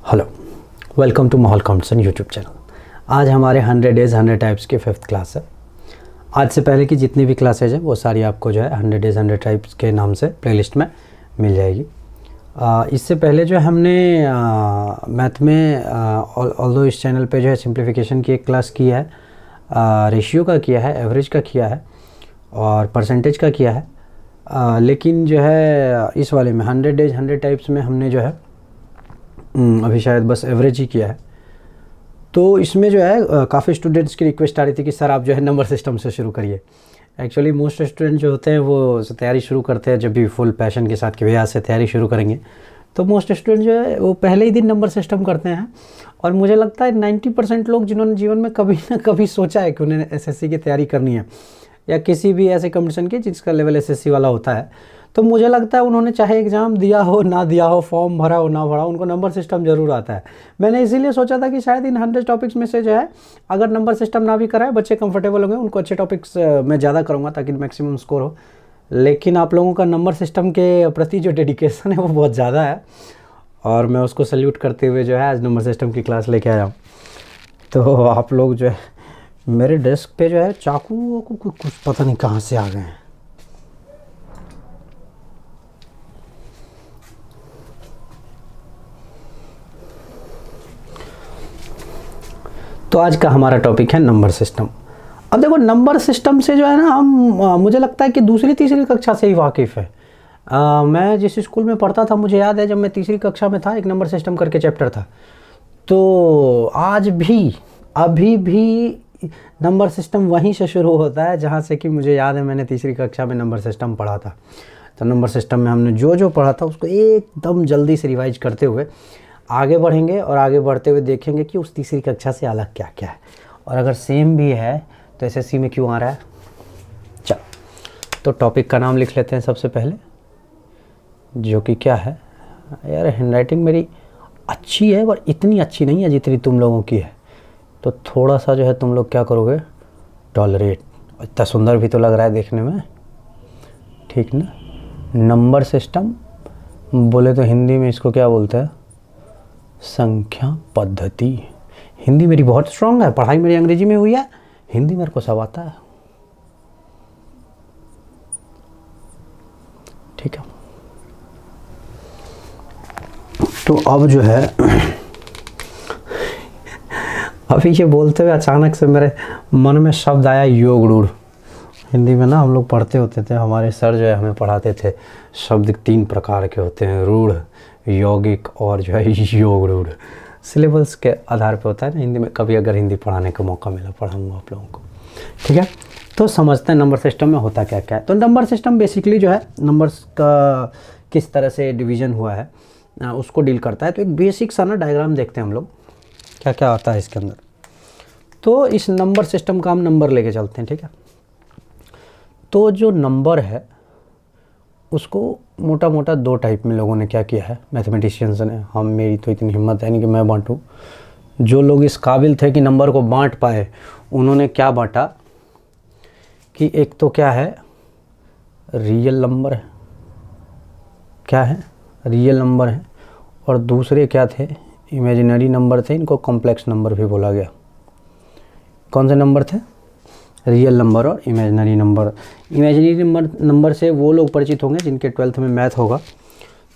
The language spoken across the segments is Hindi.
हेलो, वेलकम टू माहौल कॉम्पिटिशन यूट्यूब चैनल। आज हमारे 100 डेज़ 100 टाइप्स की 5th क्लास है। आज से पहले की जितनी भी क्लासेज हैं वो सारी आपको जो है 100 डेज़ 100 टाइप्स के नाम से प्लेलिस्ट में मिल जाएगी। इससे पहले जो हमने मैथ में ऑल्दो इस चैनल पे जो है सिंप्लीफिकेशन की एक क्लास की है, रेशियो का किया है, एवरेज का किया है और परसेंटेज का किया है। लेकिन जो है इस वाले में 100 डेज़ 100 टाइप्स में हमने जो है अभी शायद बस एवरेज ही किया है। तो इसमें जो है काफ़ी स्टूडेंट्स की रिक्वेस्ट आ रही थी कि सर आप जो है नंबर सिस्टम से शुरू करिए। एक्चुअली मोस्ट स्टूडेंट जो होते हैं वो तैयारी शुरू करते हैं जब भी फुल पैशन के साथ कि भैया से तैयारी शुरू करेंगे, तो मोस्ट स्टूडेंट जो है वो पहले ही दिन नंबर सिस्टम करते हैं। और मुझे लगता है 90% लोग जिन्होंने जीवन में कभी ना कभी सोचा है कि उन्हें एसएससी की तैयारी करनी है या किसी भी ऐसे कंपटीशन की जिसका लेवल एसएससी वाला होता है, तो मुझे लगता है उन्होंने चाहे एग्ज़ाम दिया हो ना दिया हो, फॉर्म भरा हो ना भरा, उनको नंबर सिस्टम ज़रूर आता है। मैंने इसीलिए सोचा था कि शायद इन 100 टॉपिक्स में से जो है अगर नंबर सिस्टम ना भी कराए, बच्चे कंफर्टेबल होंगे, उनको अच्छे टॉपिक्स मैं ज़्यादा करूँगा ताकि मैक्सिमम स्कोर हो। लेकिन आप लोगों का नंबर सिस्टम के प्रति जो डेडिकेशन है वो बहुत ज़्यादा है और मैं उसको सल्यूट करते हुए जो है आज नंबर सिस्टम की क्लास लेके आया हूँ। तो आप लोग जो है मेरे डेस्क पे जो है चाकू को कुछ पता नहीं कहाँ से आ गए हैं। तो आज का हमारा टॉपिक है नंबर सिस्टम। अब देखो नंबर सिस्टम से जो है ना हम मुझे लगता है कि दूसरी तीसरी कक्षा से ही वाकिफ़ है। मैं जिस स्कूल में पढ़ता था मुझे याद है जब मैं तीसरी कक्षा में था एक नंबर सिस्टम करके चैप्टर था। तो आज भी अभी भी नंबर सिस्टम वहीं से शुरू होता है जहाँ से कि मुझे याद है मैंने तीसरी कक्षा में नंबर सिस्टम पढ़ा था। तो नंबर सिस्टम में हमने जो जो पढ़ा था उसको एकदम जल्दी से रिवाइज करते हुए आगे बढ़ेंगे और आगे बढ़ते हुए देखेंगे कि उस तीसरी कक्षा से अलग क्या क्या है और अगर सेम भी है तो एसएससी में क्यों आ रहा है। चल तो टॉपिक का नाम लिख लेते हैं सबसे पहले, जो कि क्या है। यार हैंडराइटिंग मेरी अच्छी है पर इतनी अच्छी नहीं है जितनी तुम लोगों की है, तो थोड़ा सा जो है तुम लोग क्या करोगे, टॉलरेट। इतना सुंदर भी तो लग रहा है देखने में, ठीक ना। नंबर सिस्टम बोले तो हिंदी में इसको क्या बोलते हैं, संख्या पद्धति। हिंदी मेरी बहुत स्ट्रांग है, पढ़ाई मेरी अंग्रेजी में हुई है, हिंदी मेरे को सब आता है, ठीक है। तो अब जो है अभी ये बोलते हुए अचानक से मेरे मन में शब्द आया योग रूढ़। हिंदी में ना हम लोग पढ़ते होते थे, हमारे सर जो है हमें पढ़ाते थे शब्द 3 प्रकार के होते हैं, रूढ़, यौगिक और जो है योग रूढ़। सिलेबस के आधार पे होता है ना हिंदी में, कभी अगर हिंदी पढ़ाने का मौका मिला पढ़ाऊँगा आप लोगों को, ठीक है। तो समझते हैं नंबर सिस्टम में होता क्या क्या है। तो नंबर सिस्टम बेसिकली जो है नंबर्स का किस तरह से डिवीज़न हुआ है उसको डील करता है। तो एक बेसिक सा ना डायग्राम देखते हैं हम लोग क्या क्या आता है इसके अंदर। तो इस नंबर सिस्टम का हम नंबर लेके चलते हैं, ठीक है। तो जो नंबर है उसको मोटा मोटा 2 टाइप में लोगों ने क्या किया है, मैथमेटिशियंस ने। हम मेरी तो इतनी हिम्मत है नहीं कि मैं बांटूं। जो लोग इस काबिल थे कि नंबर को बांट पाए उन्होंने क्या बांटा कि एक तो क्या है, रियल नंबर है, क्या है, रियल नंबर है, और दूसरे क्या थे, इमेजिनरी नंबर थे। इनको कॉम्प्लेक्स नंबर भी बोला गया। कौन से नंबर थे, रियल नंबर और इमेजिनरी नंबर। इमेजिनरी नंबर से वो लोग परिचित होंगे जिनके 12th में मैथ होगा,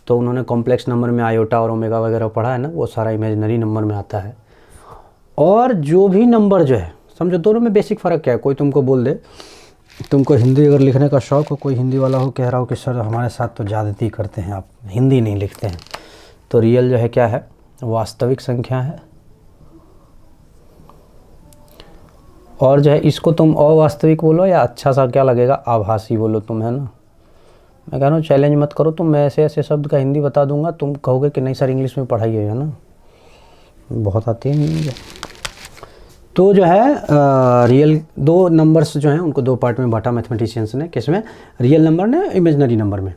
तो उन्होंने कॉम्प्लेक्स नंबर में आयोटा और ओमेगा वगैरह पढ़ा है ना, वो सारा इमेजिनरी नंबर में आता है। और जो भी नंबर जो है, समझो दोनों में बेसिक फ़र्क क्या है। कोई तुमको बोल दे, तुमको हिंदी अगर लिखने का शौक़ हो, कोई हिंदी वाला हो कह रहा हो कि सर हमारे साथ तो ज़्यादती करते हैं आप, हिंदी नहीं लिखते हैं, तो रियल जो है क्या है, वास्तविक संख्या है। और जो है इसको तुम अवास्तविक बोलो या अच्छा सा क्या लगेगा, आभासी बोलो तुम, है ना। मैं कह रहा हूँ चैलेंज मत करो, तुम मैं ऐसे ऐसे शब्द का हिंदी बता दूंगा, तुम कहोगे कि नहीं सर इंग्लिश में पढ़ाई है ना, बहुत आती है नहीं। तो जो है रियल 2 नंबर्स जो हैं उनको 2 पार्ट में बांटा मैथमेटिशियंस ने, किसमें, रियल नंबर ने, इमेजिनरी नंबर में।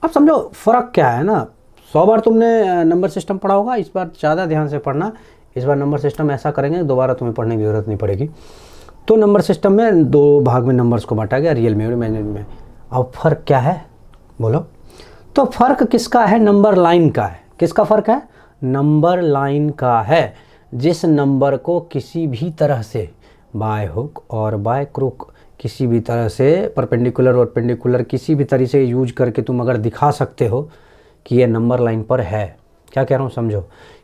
अब समझो फ़र्क क्या है ना। 100 बार तुमने नंबर सिस्टम पढ़ा होगा, इस बार ज़्यादा ध्यान से पढ़ना। इस बार नंबर सिस्टम ऐसा करेंगे दोबारा तुम्हें पढ़ने की ज़रूरत नहीं पड़ेगी। तो नंबर सिस्टम में 2 भाग में नंबर्स को बांटा गया, रियल में और इमेजिनरी में। अब फ़र्क क्या है बोलो। तो फ़र्क किसका है, नंबर लाइन का है। किसका फ़र्क है, नंबर लाइन का है जिस नंबर को किसी भी तरह से बाय हुक और बाय क्रुक, किसी भी तरह से परपेंडिकुलर और पेंडिकुलर किसी भी तरह से यूज करके तुम अगर दिखा सकते हो कि ये नंबर लाइन पर है। क्या कह रहा हूँ समझो,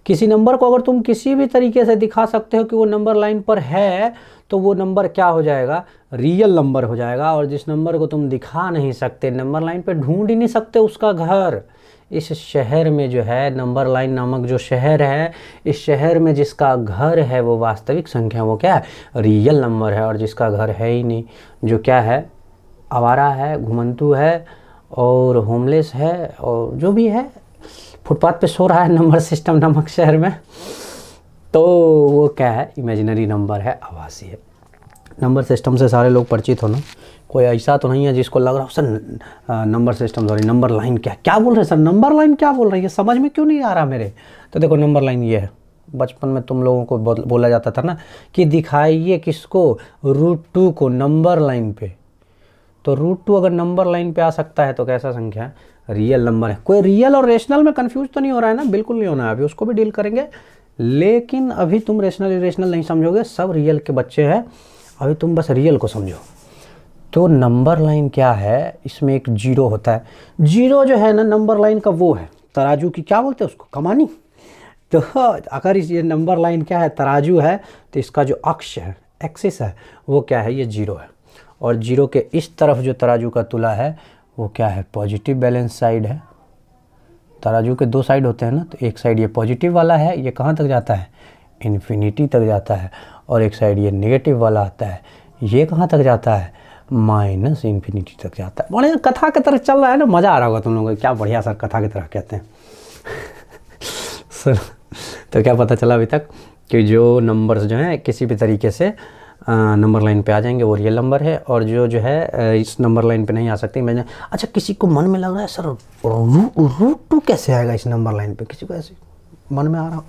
किसी नंबर को अगर तुम किसी भी तरीके से दिखा सकते हो कि वो नंबर लाइन पर है तो वो नंबर क्या हो जाएगा, रियल नंबर हो जाएगा। और जिस नंबर को तुम दिखा नहीं सकते, नंबर लाइन पे ढूंढ ही नहीं सकते उसका घर, इस शहर में जो है नंबर लाइन नामक जो शहर है, इस शहर में जिसका घर है वो वास्तविक संख्या, वो क्या है, रियल नंबर है। और जिसका घर है ही नहीं, जो क्या है, आवारा है, घुमंतू है और होमलेस है और जो भी है फुटपाथ पे सो रहा है नंबर सिस्टम नामक शहर में, तो वो क्या है, इमेजिनरी नंबर है, आभासी है। नंबर सिस्टम से सारे लोग परिचित हो ना, कोई ऐसा तो नहीं है जिसको लग रहा हो sir number system sorry number line क्या बोल रहे हैं सर, नंबर लाइन क्या बोल रहे हैं, ये समझ में क्यों नहीं आ रहा मेरे। तो देखो नंबर लाइन ये है, बचपन में तुम लोगों को बोला जाता था ना कि दिखाइए किसको, √2 को नंबर लाइन पे। तो √2 अगर नंबर लाइन पे आ सकता है तो कैसा संख्या है, रियल नंबर है। कोई रियल और रेशनल में कंफ्यूज तो नहीं हो रहा है ना, बिल्कुल नहीं होना है, अभी उसको भी डील करेंगे। लेकिन अभी तुम रेशनल इरेशनल नहीं समझोगे, सब रियल के बच्चे हैं, अभी तुम बस रियल को समझो। तो नंबर लाइन क्या है, इसमें एक जीरो होता है। जीरो जो है ना नंबर लाइन का वो है, तराजू की क्या बोलते हैं उसको, कमानी। तो अगर ये नंबर लाइन क्या है, तराजू है, तो इसका जो अक्ष है, एक्सिस है, वो क्या है, ये जीरो है। और जीरो के इस तरफ जो तराजू का तुला है वो क्या है, पॉजिटिव बैलेंस साइड है। तराजू के दो साइड होते हैं ना, तो एक साइड ये पॉजिटिव वाला है, ये कहाँ तक जाता है, इन्फिनिटी तक जाता है। और एक साइड ये नेगेटिव वाला आता है, ये कहाँ तक जाता है, माइनस इन्फिनिटी तक जाता है। बड़े कथा की तरह चल रहा है ना, मज़ा आ रहा होगा तुम लोगों को, क्या बढ़िया सर कथा की तरह कहते हैं सर। तो क्या पता चला अभी तक कि जो नंबर्स जो हैं किसी भी तरीके से नंबर लाइन पे आ जाएंगे वो रियल नंबर है, और जो है इस नंबर लाइन पे नहीं आ सकते। मैंने अच्छा किसी को मन में लग रहा है सर √2 कैसे आएगा इस नंबर लाइन पे, किसी को ऐसे मन में आ रहा हो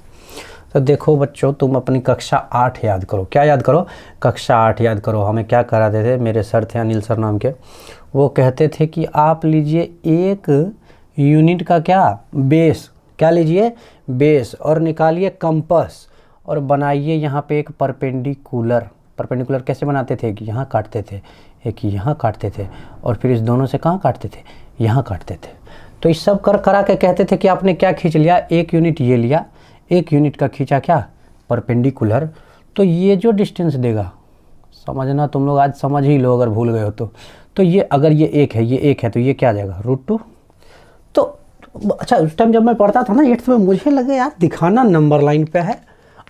तो देखो बच्चों, तुम अपनी कक्षा 8 याद करो। क्या याद करो, कक्षा 8 याद करो। हमें क्या कराते थे, मेरे सर थे अनिल सर नाम के, वो कहते थे कि आप लीजिए 1 यूनिट का क्या बेस, क्या लीजिए बेस, और निकालिए कंपास और बनाइए यहाँ पे एक परपेंडिकुलर। परपेंडिकुलर कैसे बनाते थे, कि यहाँ काटते थे, एक यहाँ काटते थे, और फिर इस दोनों से कहाँ काटते थे, यहाँ काटते थे। तो इस सब करा के कहते थे कि आपने क्या खींच लिया, 1 यूनिट ये लिया, 1 यूनिट का खींचा क्या, परपेंडिकुलर। तो ये जो डिस्टेंस देगा, समझना तुम लोग, आज समझ ही लो अगर भूल गए हो तो ये अगर ये 1 है, ये 1 है, तो ये क्या आ जाएगा, √2। तो अच्छा उस टाइम जब मैं पढ़ता था ना 8th में, मुझे लगे यार दिखाना नंबर लाइन पे है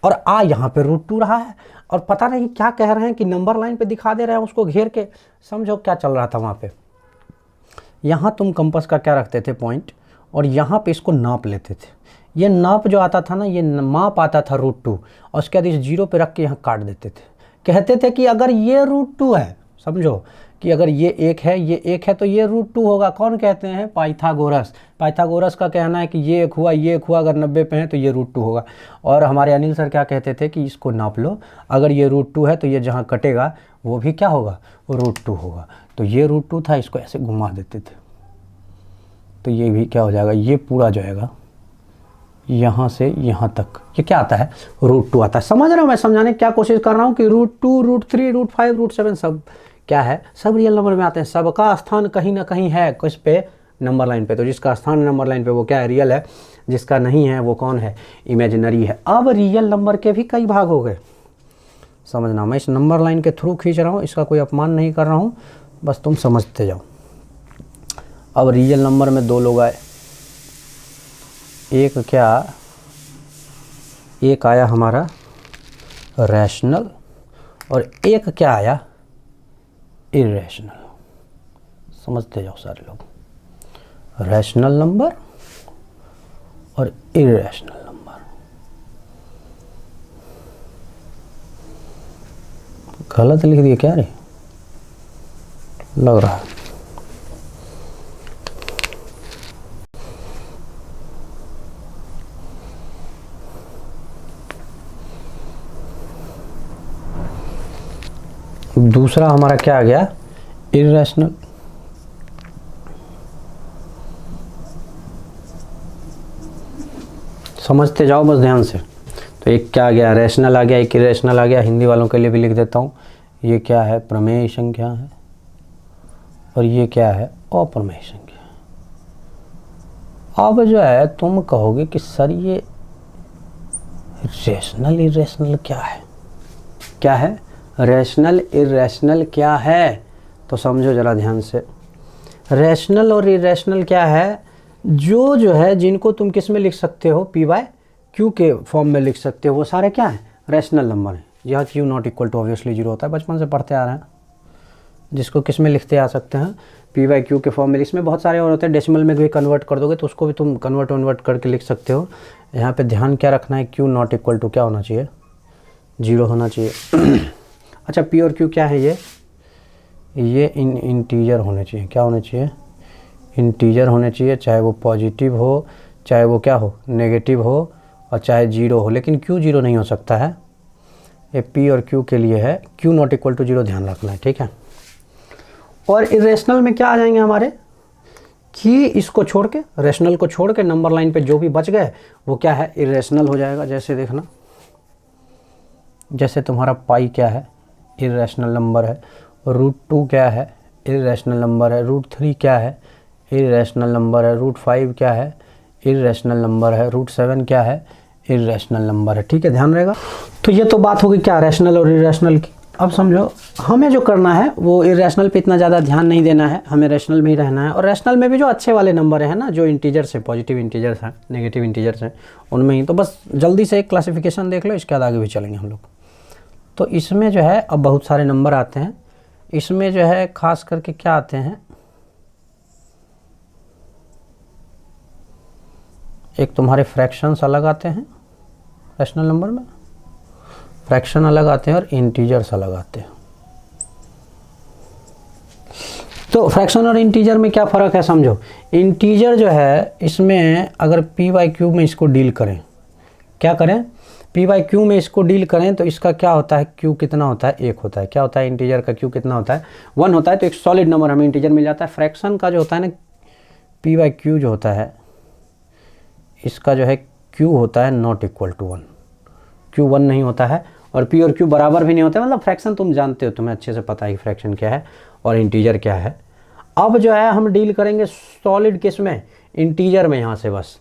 और यहाँ पे √2 रहा है, और पता नहीं क्या कह रहे हैं कि नंबर लाइन पे दिखा दे रहे हैं उसको घेर के। समझो क्या चल रहा था वहाँ पे। यहाँ तुम कंपास का क्या रखते थे, पॉइंट, और यहाँ पे इसको नाप लेते थे। ये नाप जो आता था ना, ये माप आता था √2, और उसके बाद इस जीरो पे रख के यहाँ काट देते थे। कहते थे कि अगर ये √2 है, समझो कि अगर ये 1 है, ये 1 है, तो ये √2 होगा। कौन कहते हैं, पाइथागोरस। पाइथागोरस का कहना है कि ये 1 हुआ, ये 1 हुआ, अगर 90 पे है तो ये √2 होगा। और हमारे अनिल सर क्या कहते थे कि इसको नाप लो, अगर ये √2 है तो ये जहाँ कटेगा वो भी क्या होगा, √2 होगा। तो ये √2 था, इसको ऐसे घुमा देते थे, तो ये भी क्या हो जाएगा, ये पूरा जो है यहाँ से यहाँ तक ये क्या आता है, √2 आता है। समझ रहे हो, मैं समझाने की क्या कोशिश कर रहा हूँ कि √2, √3, √5, √7 सब क्या है, सब रियल नंबर में आते हैं। सबका स्थान कहीं ना कहीं है किस पे, नंबर लाइन पे। तो जिसका स्थान नंबर लाइन पे वो क्या है, रियल है, जिसका नहीं है वो कौन है, इमेजिनरी है। अब रियल नंबर के भी कई भाग हो गए, समझना। मैं इस नंबर लाइन के थ्रू खींच रहा हूँ, इसका कोई अपमान नहीं कर रहा हूँ, बस तुम समझते जाओ। अब रियल नंबर में 2 लोग आए, एक क्या, एक आया हमारा रैशनल, और एक क्या आया, इरेशनल। समझते जाओ सारे लोग, रैशनल नंबर और इरेशनल नंबर। गलत लिख दिए क्या रे, लग रहा है। दूसरा हमारा क्या आ गया, इरेशनल। समझते जाओ बस ध्यान से। तो एक क्या आ गया, रैशनल आ गया, एक इरेशनल आ गया। हिंदी वालों के लिए भी लिख देता हूँ। ये क्या है, प्रमेय संख्या है, और ये क्या है, अप्रमेय संख्या। अब जो है तुम कहोगे कि सर ये रैशनल इरेशनल क्या है, क्या है, रैशनल इरेशनल क्या है? तो समझो ज़रा ध्यान से। रैशनल और इरेशनल क्या है, जो है जिनको तुम किस में लिख सकते हो, पी बाय क्यू के फॉर्म में लिख सकते हो, वो सारे क्या है, रैशनल नंबर है। यहाँ Q not equal to obviously zero होता है, बचपन से पढ़ते आ रहे हैं। जिसको किस में लिखते आ सकते हैं, पी बाई क्यू के फॉर्म में। इसमें बहुत सारे और होते हैं, डेसिमल में भी कन्वर्ट कर दोगे तो उसको भी तुम कन्वर्ट करके लिख सकते हो। यहाँ पे ध्यान क्या रखना है, क्यू नॉट इक्वल टू क्या होना चाहिए, जीरो होना चाहिए। अच्छा, पी और क्यू क्या है, ये इंटीजर होने चाहिए। क्या होने चाहिए, इंटीजर होने चाहिए, चाहे वो पॉजिटिव हो, चाहे वो क्या हो, नेगेटिव हो, और चाहे जीरो हो। लेकिन क्यू जीरो नहीं हो सकता है, ये पी और क्यू के लिए है। Q not equal to zero ध्यान रखना है, ठीक है। और इरेशनल में क्या आ जाएंगे हमारे, कि इसको छोड़ के, रेशनल को छोड़ के नंबर लाइन पे जो भी बच गए वो क्या है, इरेशनल हो जाएगा। जैसे देखना, जैसे तुम्हारा पाई क्या है, इरेशनल नंबर है। √2 क्या है, इरेशनल नंबर है। √3 क्या है, इरेशनल नंबर है। √5 क्या है, इरेशनल नंबर है। √7 क्या है, इरेशनल नंबर है। ठीक है, ध्यान रहेगा। तो ये तो बात होगी क्या, रैशनल और इरेशनल की। अब समझो हमें जो करना है वो इरेशनल पे इतना ज़्यादा ध्यान नहीं देना है, हमें रैशनल में ही रहना है। और रैशनल में भी जो अच्छे वाले नंबर हैं ना, जो इंटीजर्स हैं, पॉजिटिव इंटीजर्स हैं, नेगेटिव इंटीजर्स हैं, उनमें ही। तो बस जल्दी से एक क्लासिफिकेशन देख लो, इसके बाद आगे भी चलेंगे हम लोग। तो इसमें जो है अब बहुत सारे नंबर आते हैं। इसमें जो है खास करके क्या आते हैं, एक तुम्हारे फ्रैक्शंस अलग आते हैं रैशनल नंबर में, फ्रैक्शन अलग आते हैं और इंटीजर्स अलग आते हैं। तो फ्रैक्शन और इंटीजर में क्या फ़र्क है समझो। इंटीजर जो है इसमें अगर पी बाई क्यू में इसको डील करें, क्या करें, पी बाई क्यू में इसको डील करें तो इसका क्या होता है, क्यू कितना होता है, 1 होता है। क्या होता है, इंटीजर का क्यू कितना होता है, 1 होता है। तो एक सॉलिड नंबर हमें इंटीजर मिल जाता है। फ्रैक्शन का जो होता है ना, पी बाई क्यू जो होता है, इसका जो है क्यू होता है नॉट इक्वल टू 1। क्यू 1 नहीं होता है, और पी और क्यू बराबर भी नहीं होते। मतलब फ्रैक्शन तुम जानते हो, तुम्हें अच्छे से पता है कि फ्रैक्शन क्या है और इंटीजर क्या है। अब जो है हम डील करेंगे सॉलिड किस में, इंटीजर में। यहाँ से बस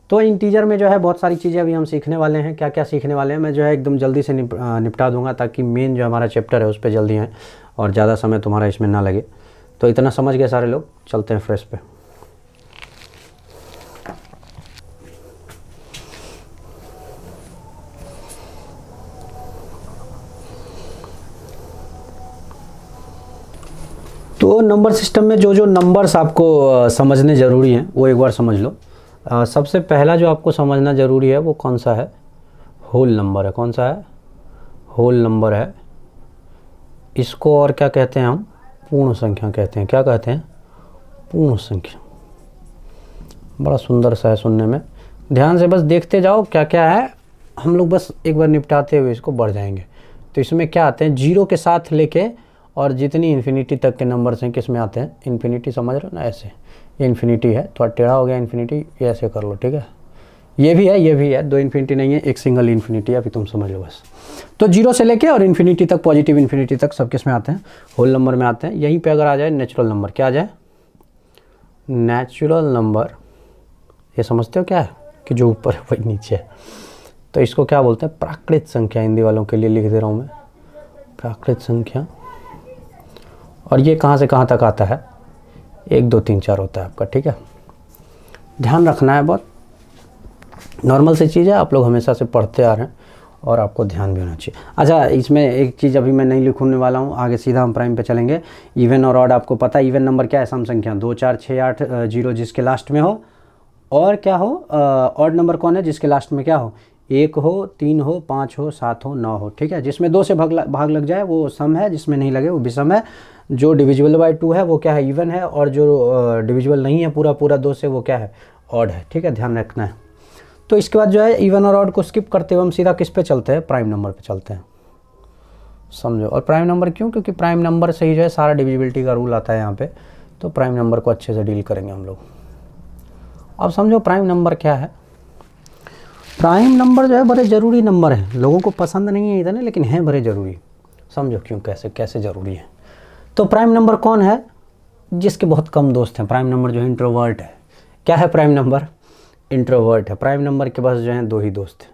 तो इंटीजर में जो है बहुत सारी चीज़ें अभी हम सीखने वाले हैं। क्या क्या सीखने वाले हैं मैं जो है एकदम जल्दी से निपटा दूंगा, ताकि मेन जो हमारा चैप्टर है उस पर जल्दी आए और ज़्यादा समय तुम्हारा इसमें ना लगे। तो इतना समझ गए सारे लोग, चलते हैं फ्रेश पे। तो नंबर सिस्टम में जो नंबर्स आपको समझने ज़रूरी हैं वो एक बार समझ लो। सबसे पहला जो आपको समझना ज़रूरी है वो कौन सा है, होल नंबर है। कौन सा है, होल नंबर है। इसको और क्या कहते हैं हम, पूर्ण संख्या कहते हैं। क्या कहते हैं, पूर्ण संख्या। बड़ा सुंदर सा है सुनने में, ध्यान से बस देखते जाओ क्या क्या है, हम लोग बस एक बार निपटाते हुए इसको बढ़ जाएंगे। तो इसमें क्या आते हैं, जीरो के साथ लेके और जितनी इन्फिनिटी तक के नंबर्स हैं किस में आते हैं, इन्फिनिटी समझ रहे हो ना, ऐसे। ये इन्फिनिटी है, थोड़ा टेढ़ा हो गया इन्फिनिटी, ये ऐसे कर लो, ठीक है। ये भी है, ये भी है, 2 इन्फिनिटी नहीं है, एक सिंगल इन्फिनिटी है, अभी तुम समझ लो बस। तो जीरो से लेके और इन्फिनिटी तक, पॉजिटिव इन्फिनिटी तक सब किस में आते हैं, होल नंबर में आते हैं। यहीं पे अगर आ जाए नेचुरल नंबर, क्या आ जाए, नेचुरल नंबर। ये समझते हो क्या है, कि जो ऊपर है वही नीचे है। तो इसको क्या बोलते हैं, प्राकृत संख्या। हिंदी वालों के लिए लिख दे रहा हूँ मैं, प्राकृत संख्या। और ये कहाँ से कहाँ तक आता है, 1 2 3 4 होता है आपका, ठीक है। ध्यान रखना है, बहुत नॉर्मल सी चीज़ है, आप लोग हमेशा से पढ़ते आ रहे हैं और आपको ध्यान भी होना चाहिए। अच्छा, इसमें एक चीज़ अभी मैं नहीं लिखने वाला हूँ, आगे सीधा हम प्राइम पे चलेंगे। इवन और ऑड आपको पता है, इवन नंबर क्या है, सम संख्या 2 4 6 8 0 जिसके लास्ट में हो, और क्या हो, ऑड नंबर कौन है, जिसके लास्ट में क्या हो, 1 हो, 3 हो, 5 हो, 7 हो, 9 हो, ठीक है। जिसमें 2 से भाग लग जाए वो सम है, जिसमें नहीं लगे वो विषम है। जो डिविजिबल बाय 2 है वो क्या है, इवन है, और जो डिविजिबल नहीं है पूरा 2 से वो क्या है, ऑड है, ठीक है, ध्यान रखना है। तो इसके बाद जो है इवन और ऑड को स्किप करते हुए हम सीधा किस पे चलते हैं, प्राइम नंबर पे चलते हैं, समझो। और प्राइम नंबर क्यों, क्योंकि प्राइम नंबर से ही जो है सारा डिविजिबिलिटी का रूल आता है यहाँ पे। तो प्राइम नंबर को अच्छे से डील करेंगे हम लोग। अब समझो प्राइम नंबर क्या है। प्राइम नंबर जो है बड़े ज़रूरी नंबर हैं, लोगों को पसंद नहीं है इतने, लेकिन हैं बड़े ज़रूरी। समझो क्यों, कैसे कैसे ज़रूरी है। तो प्राइम नंबर कौन है? जिसके बहुत कम दोस्त हैं। प्राइम नंबर जो है इंट्रोवर्ट है। क्या है प्राइम नंबर? इंट्रोवर्ट है। प्राइम नंबर के पास जो है दो ही दोस्त हैं,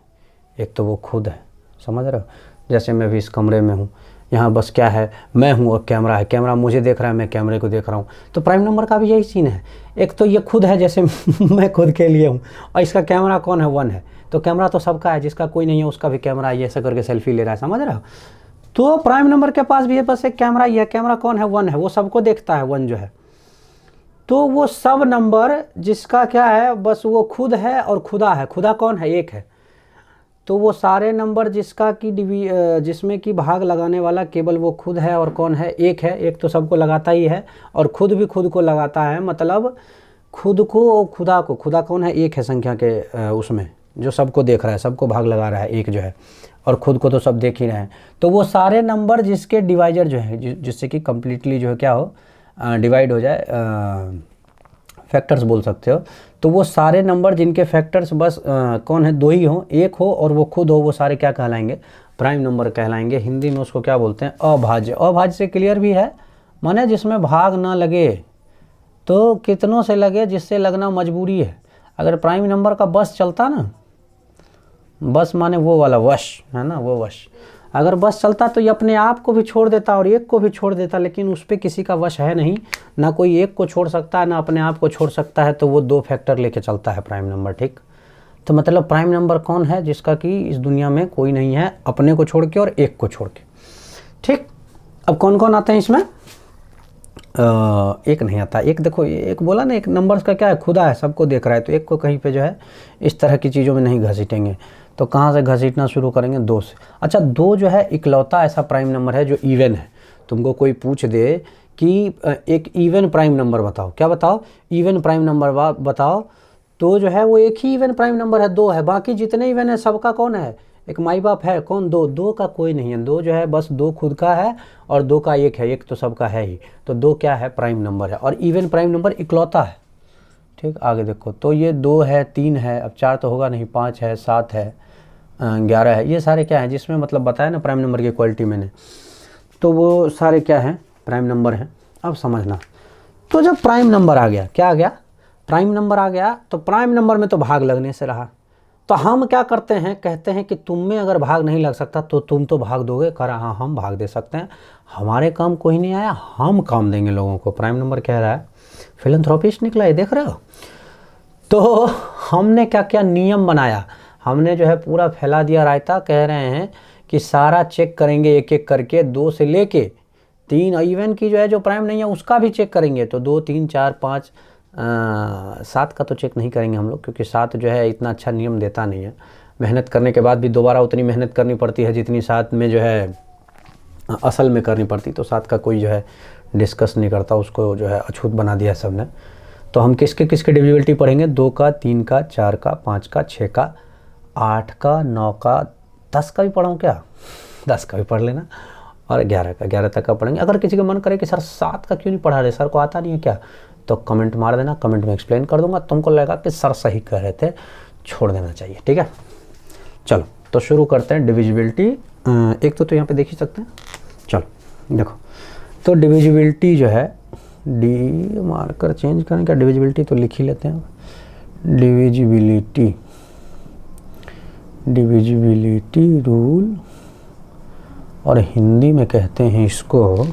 एक तो वो खुद है, समझ रहे हो? जैसे मैं भी इस कमरे में हूँ, यहाँ बस क्या है, मैं हूँ और कैमरा है, कैमरा मुझे देख रहा है, मैं कैमरे को देख रहा हूँ। तो प्राइम नंबर का भी यही सीन है। एक तो ये खुद है, जैसे मैं खुद के लिए हूँ, और इसका कैमरा कौन है? वन है। तो कैमरा तो सबका है, जिसका कोई नहीं है उसका भी कैमरा है, ऐसा करके सेल्फी ले रहा है, समझ रहे हो? तो प्राइम नंबर के पास भी है बस एक कैमरा ही है। कैमरा कौन है? वन है, वो सबको देखता है, वन जो है। तो वो सब नंबर जिसका क्या है, बस वो खुद है और खुदा है। खुदा कौन है? एक है। तो वो सारे नंबर जिसका कि जिसमें कि भाग लगाने वाला केवल वो खुद है, और कौन है? एक है। एक तो सबको लगाता ही है, और खुद भी खुद को लगाता है, मतलब खुद को और खुदा को। खुदा कौन है? एक है संख्या के उसमें, जो सबको देख रहा है, सबको भाग लगा रहा है, एक जो है। और खुद को तो सब देख ही रहे हैं। तो वो सारे नंबर जिसके डिवाइजर जो है, जिससे कि कम्प्लीटली जो है क्या हो, डिवाइड हो जाए, फैक्टर्स बोल सकते हो। तो वो सारे नंबर जिनके फैक्टर्स बस कौन है? दो ही हो, एक हो और वो खुद हो, वो सारे क्या कहलाएंगे? प्राइम नंबर कहलाएंगे। हिंदी में उसको क्या बोलते हैं? अभाज्य। अभाज्य से क्लियर भी है, माने जिसमें भाग ना लगे। तो कितनों से लगे? जिससे लगना मजबूरी है। अगर प्राइम नंबर का बस चलता ना, बस माने वो वाला वश है ना, वो वश, अगर बस चलता तो ये अपने आप को भी छोड़ देता और एक को भी छोड़ देता, लेकिन उस पर किसी का वश है नहीं, ना कोई एक को छोड़ सकता है ना अपने आप को छोड़ सकता है। तो वो दो फैक्टर लेके चलता है प्राइम नंबर, ठीक। तो मतलब प्राइम नंबर कौन है? जिसका कि इस दुनिया में कोई नहीं है, अपने को छोड़ के और एक को छोड़ के, ठीक। अब कौन कौन आते हैं इसमें? एक नहीं आता। एक देखो, एक बोला ना, एक नंबर्स का क्या है? खुदा है, सबको देख रहा है। तो एक को कहीं पे जो है इस तरह की चीज़ों में नहीं घसीटेंगे। तो कहाँ से घसीटना शुरू करेंगे? दो से। अच्छा, दो जो है इकलौता ऐसा प्राइम नंबर है जो इवन है। तुमको कोई पूछ दे कि एक इवन प्राइम नंबर बताओ, क्या बताओ? इवन प्राइम नंबर बताओ, तो जो है वो एक ही इवन प्राइम नंबर है, दो है। बाकी जितने इवन है सबका कौन है? एक माई बाप है, कौन? दो। दो का कोई नहीं है। दो जो है बस दो खुद का है और दो का एक है, एक तो सबका है ही। तो दो क्या है? प्राइम नंबर है, और इवन प्राइम नंबर इकलौता है, ठीक। आगे देखो, तो ये दो है, तीन है, अब चार तो होगा नहीं, पाँच है, सात है, 11 है। ये सारे क्या हैं? जिसमें मतलब बताया ना प्राइम नंबर की क्वालिटी मैंने, तो वो सारे क्या हैं? प्राइम नंबर हैं। अब समझना, तो जब प्राइम नंबर आ गया, क्या आ गया? प्राइम नंबर आ गया, तो प्राइम नंबर में तो भाग लगने से रहा। तो हम क्या करते हैं? कहते हैं कि तुम में अगर भाग नहीं लग सकता तो तुम तो भाग दोगे। करा, हाँ हम भाग दे सकते हैं, हमारे काम कोई नहीं आया, हम काम देंगे लोगों को। प्राइम नंबर कह रहा है, फिलैंथ्रोपिस्ट निकला है, देख रहे हो? तो हमने क्या क्या नियम बनाया? हमने जो है पूरा फैला दिया रायता। कह रहे हैं कि सारा चेक करेंगे एक एक करके, दो से लेके तीन। इवन की जो है जो प्राइम नहीं है उसका भी चेक करेंगे। तो दो, तीन, चार, पाँच, सात का तो चेक नहीं करेंगे हम लोग, क्योंकि सात जो है इतना अच्छा नियम देता नहीं है। मेहनत करने के बाद भी दोबारा उतनी मेहनत करनी पड़ती है जितनी सात में जो है असल में करनी पड़ती। तो सात का कोई जो है डिस्कस नहीं करता, उसको जो है अछूत बना दिया सब ने। तो हम किसके किसके डिविजिबिलिटी पढ़ेंगे? दो का, तीन का, चार का, पाँच का, छः का, आठ का, नौ का, 10 का भी पढ़ाऊँ क्या? 10 का भी पढ़ लेना, और 11 का, 11 तक का पढ़ेंगे। अगर किसी का मन करे कि सर 7 का क्यों नहीं पढ़ा रहे, सर को आता नहीं है क्या, तो कमेंट मार देना, कमेंट में एक्सप्लेन कर दूंगा। तुमको लगेगा कि सर सही कह रहे थे, छोड़ देना चाहिए, ठीक है। चलो तो शुरू करते हैं डिविजिबिलिटी। एक तो यहाँ पे देख ही सकते हैं। चलो देखो, तो डिविजिबिलिटी जो है, डी मार्कर चेंज करें क्या? डिविजिबिलिटी तो लिख ही लेते हैं। डिविजिबिलिटी, डिविजिबिलिटी रूल, और हिंदी में कहते हैं इसको,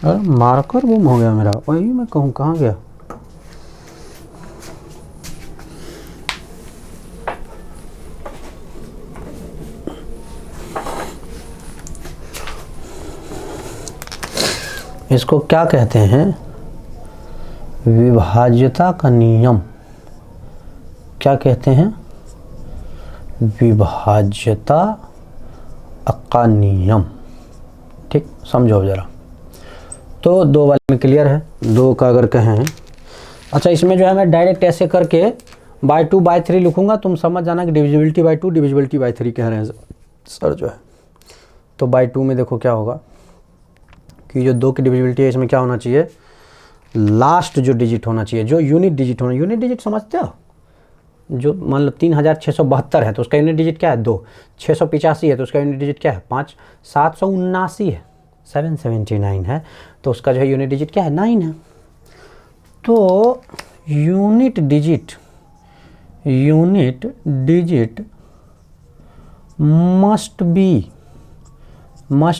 मार्कर गुम हो गया मेरा, वही मैं कहूँ कहाँ गया? इसको क्या कहते हैं? विभाज्यता का नियम। क्या कहते हैं? विभाज्यता का नियम, ठीक। समझो जरा। तो दो वाले में क्लियर है, दो का अगर कहें। अच्छा, इसमें जो है मैं डायरेक्ट ऐसे करके बाय 2 बाय 3 लिखूंगा, तुम समझ जाना कि डिविजिबिलिटी बाय 2, डिविजिबिलिटी बाय 3 कह रहे हैं सर जो है। तो बाय 2 में देखो क्या होगा कि जो दो की डिविजिबिलिटी है, इसमें क्या होना चाहिए? लास्ट जो डिजिट होना चाहिए, जो यूनिट डिजिट होना। यूनिट डिजिट समझते हो? जो मान लो 3672 है तो उसका यूनिट डिजिट क्या है 2, 685 है तो उसका यूनिट डिजिट क्या है 5, 779 है 779 है तो उसका जो है यूनिट डिजिट क्या है 9 है। तो यूनिट डिजिट मस्ट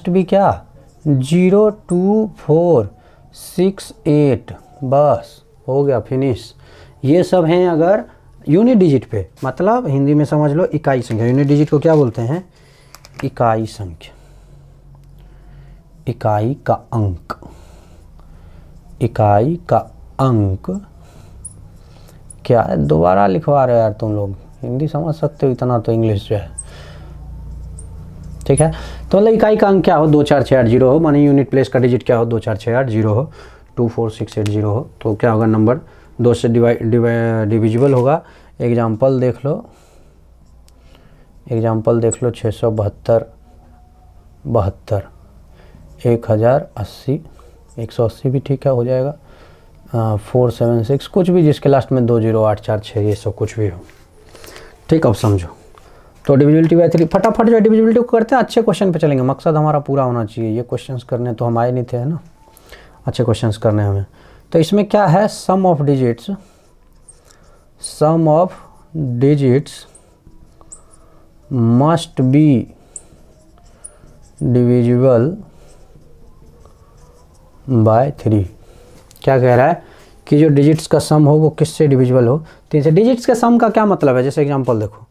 बी क्या 02468, बस हो गया फिनिश। ये सब हैं अगर यूनिट डिजिट पे, मतलब हिंदी में समझ लो इकाई संख्या। यूनिट डिजिट को क्या बोलते हैं इकाई संख्या, इकाई का अंक, इकाई का अंक क्या है, दोबारा लिखवा रहे हो यार तुम लोग, हिंदी समझ सकते हो इतना तो इंग्लिश जो है, ठीक है। तो मतलब इकाई का अंक क्या हो 24680 हो, माने यूनिट प्लेस का डिजिट क्या हो 24680 हो, 24680 हो, तो क्या होगा नंबर 2 से डिविजिबल होगा। एग्जाम्पल देख लो 672 72 1080 180 भी ठीक है हो जाएगा, 476 कुछ भी जिसके लास्ट में 20846 ये सब कुछ भी हो, ठीक। अब समझो तो डिविजिबिलिटी बाय 3 फटाफट जो डिविजिबिलिटी को करते हैं, अच्छे क्वेश्चन पे चलेंगे, मकसद हमारा पूरा होना चाहिए। ये क्वेश्चंस करने तो हम आए नहीं थे है ना, अच्छे क्वेश्चंस करने हमें। तो इसमें क्या है sum of digits must be divisible by 3। क्या कह रहा है कि जो डिजिट्स का सम हो वो किससे डिविजिबल हो 3 से। डिजिट्स के सम का क्या मतलब है, जैसे एग्जांपल देखो,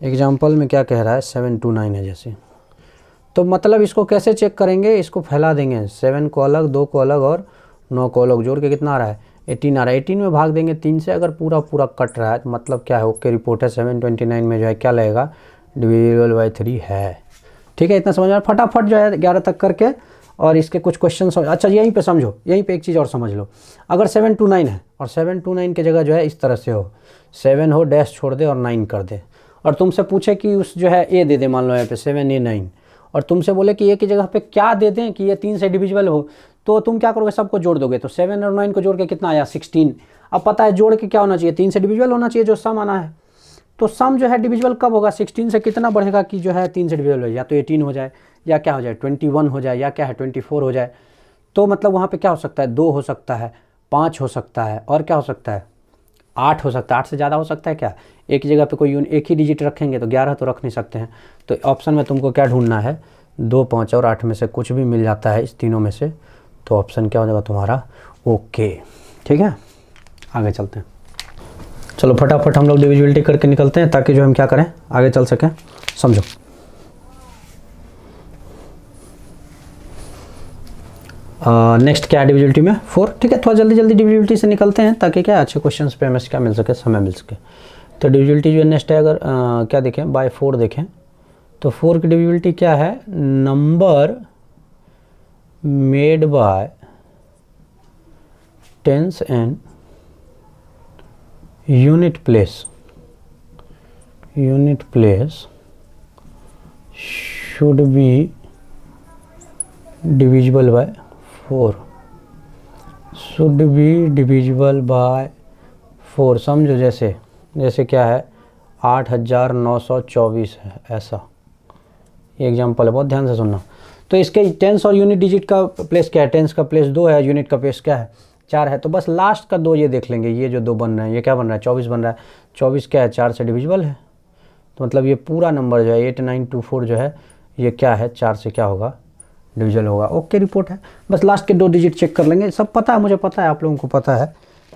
एग्जांपल में क्या कह रहा है 729 है जैसे, तो मतलब इसको कैसे चेक करेंगे, इसको फैला देंगे, 7 को अलग 2 को अलग और 9 को अलग जोड़ के कितना आ रहा है 18 आ रहा है, 18 में भाग देंगे 3 से, अगर पूरा कट रहा है तो मतलब क्या है ओके रिपोर्ट है। 729 में जो है क्या लगेगा डिविजिबल बाय 3 है, ठीक है। इतना समझ में फटाफट जो है 11 तक करके, और इसके कुछ क्वेश्चन अच्छा यहीं पे समझो, यहीं पे एक चीज़ और समझ लो, अगर 729 है और 729 की जगह जो है इस तरह से हो 7 हो डैश छोड़ दे और 9 कर दे, और तुमसे पूछे कि उस जो है ए दे दे, मान लो यहाँ पे 7A9, और तुमसे बोले कि ए की जगह पे क्या दे दें कि ये 3 से डिविजिबल हो, तो तुम क्या करोगे सबको जोड़ दोगे, तो 7 और 9 को जोड़ के कितना आया 16। अब पता है जोड़ के क्या होना चाहिए 3 से डिविजिबल होना चाहिए जो सम आना है, तो सम जो है डिविजिबल कब होगा 16 से कितना बढ़ेगा कि जो है 3 से डिविजिबल हो जाए, या तो 18 हो जाए या क्या हो जाए 21 हो जाए या क्या है 24 हो जाए। तो मतलब वहाँ पे क्या हो सकता है 2 हो सकता है, 5 हो सकता है, और क्या हो सकता है 8 हो सकता है, 8 से ज़्यादा हो सकता है क्या, एक ही जगह पे कोई एक ही डिजिट रखेंगे तो 11 तो रख नहीं सकते हैं। तो ऑप्शन में तुमको क्या ढूंढना है 2, 5 और 8 में से कुछ भी मिल जाता है इस तीनों में से, तो ऑप्शन क्या हो जाएगा तुम्हारा ओके, ठीक है। आगे चलते हैं, चलो फटाफट हम लोग डिविजिबिलिटी करके निकलते हैं ताकि जो हम क्या करें आगे चल सकें, समझो। नेक्स्ट क्या है डिविजिबिलिटी में 4, ठीक है। थोड़ा जल्दी डिविजिबिलिटी से निकलते हैं ताकि क्या अच्छे क्वेश्चंस पे हमें क्या मिल सके, समय मिल सके। तो डिविजिबिलिटी जो नेक्स्ट है अगर क्या देखें बाय 4 देखें, तो 4 की डिविजिबिलिटी क्या है number made by tens and unit place should be divisible by 4, should be divisible by 4। समझो जैसे क्या है 8924 है, ऐसा एग्जाम्पल है, बहुत ध्यान से सुनना। तो इसके टेंस और यूनिट डिजिट का प्लेस क्या है, टेंस का प्लेस 2 है, यूनिट का प्लेस क्या है 4 है, तो बस लास्ट का 2 ये देख लेंगे, ये जो 2 बन रहे हैं ये क्या बन रहा है 24 बन रहा है, 24 क्या है 4 से डिविजिबल है, तो मतलब ये पूरा नंबर जो है 8924 जो है ये क्या है 4 से क्या होगा डिविजिबल होगा, ओके रिपोर्ट है। बस लास्ट के 2 डिजिट चेक कर लेंगे, सब पता है मुझे पता है आप लोगों को पता है,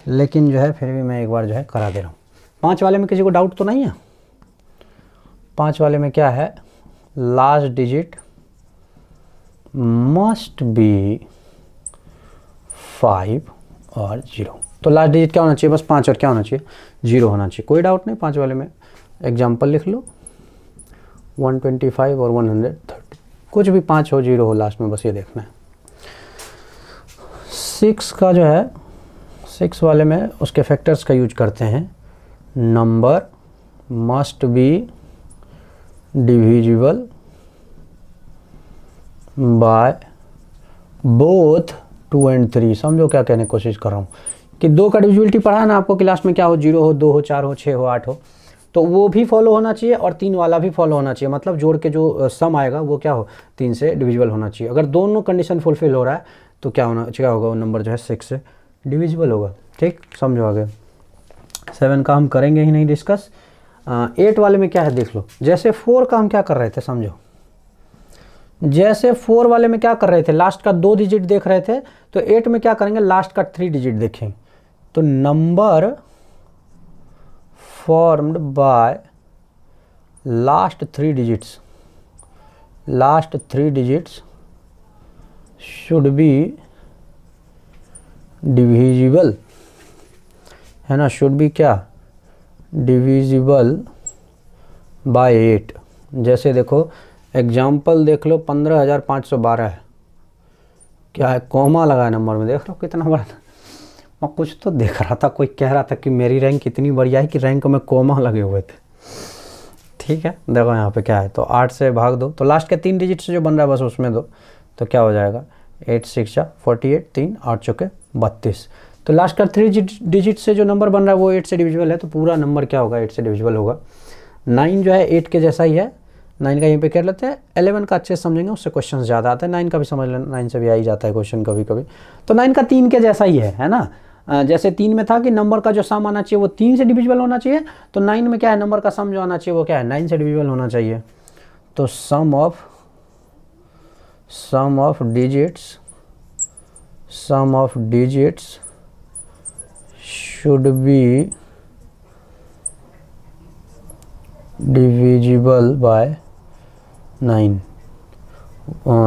लेकिन जो है फिर भी मैं एक बार जो है करा दे रहा हूँ। 5 वाले में किसी को डाउट तो नहीं है, 5 वाले में क्या है लास्ट डिजिट मस्ट बी 5 और 0, तो लास्ट डिजिट क्या होना चाहिए बस 5 और क्या होना चाहिए 0 होना चाहिए, कोई डाउट नहीं। 5 वाले में एग्जाम्पल लिख लो 125 और 130, कुछ भी 5 हो 0 हो लास्ट में, बस ये देखना है। 6 का जो है 6 वाले में उसके फैक्टर्स का यूज करते हैं, number must be divisible by both 2 and 3। समझो क्या कहने की कोशिश कर रहा हूँ कि 2 का डिविजिबिलिटी पढ़ा है ना आपको कि लास्ट में क्या हो 0 हो 2 हो 4 हो 6 हो 8 हो, तो वो भी फॉलो होना चाहिए और 3 वाला भी फॉलो होना चाहिए, मतलब जोड़ के जो सम आएगा वो क्या हो 3 से डिविजिबल होना चाहिए। अगर दोनों कंडीशन फुलफिल हो रहा है तो क्या होगा वो नंबर जो है 6 से डिविजिबल होगा। ठीक, समझो आगे। 7 का हम करेंगे ही नहीं डिस्कस। 8 वाले में क्या है देख लो। जैसे 4 का हम क्या कर रहे थे समझो, जैसे 4 वाले में क्या कर रहे थे, लास्ट का 2 डिजिट देख रहे थे, तो 8 में क्या करेंगे लास्ट का 3 डिजिट देखेंगे। तो number formed by last 3 digits should be divisible, है ना, शुड बी क्या डिविजिबल बाय 8। जैसे देखो एग्जाम्पल देख लो 15,512 है, क्या है कॉमा लगा है नंबर में, देख लो कितना बड़ा। मैं कुछ तो देख रहा था, कोई कह रहा था कि मेरी रैंक इतनी बढ़िया है कि रैंक में कॉमा लगे हुए थे। ठीक है, देखो यहाँ पे क्या है, तो 8 से भाग दो, तो लास्ट के 3 डिजिट से जो बन रहा है बस उसमें दो, तो क्या हो जाएगा 8 6 48, 3 8 चौके 32। तो लास्ट का 3 डिजिट से जो नंबर बन रहा है वो 8 से डिविजिबल है, तो पूरा नंबर क्या होगा 8 से डिविजिबल होगा। 9 जो है 8 के जैसा ही है, 9 का यहीं पे कर लेते हैं। 11 का अच्छे से समझेंगे, उससे क्वेश्चन ज़्यादा आते हैं। 9 का भी समझ लेना, 9 से भी आ ही जाता है क्वेश्चन कभी कभी। तो 9 का 3 के जैसा ही है ना। जैसे 3 में था कि नंबर का जो सम आना चाहिए वो 3 से डिविजिबल होना चाहिए, तो 9 में क्या है नंबर का सम जो आना चाहिए वो क्या है 9 से डिविजिबल होना चाहिए। तो sum of digits should be divisible by 9।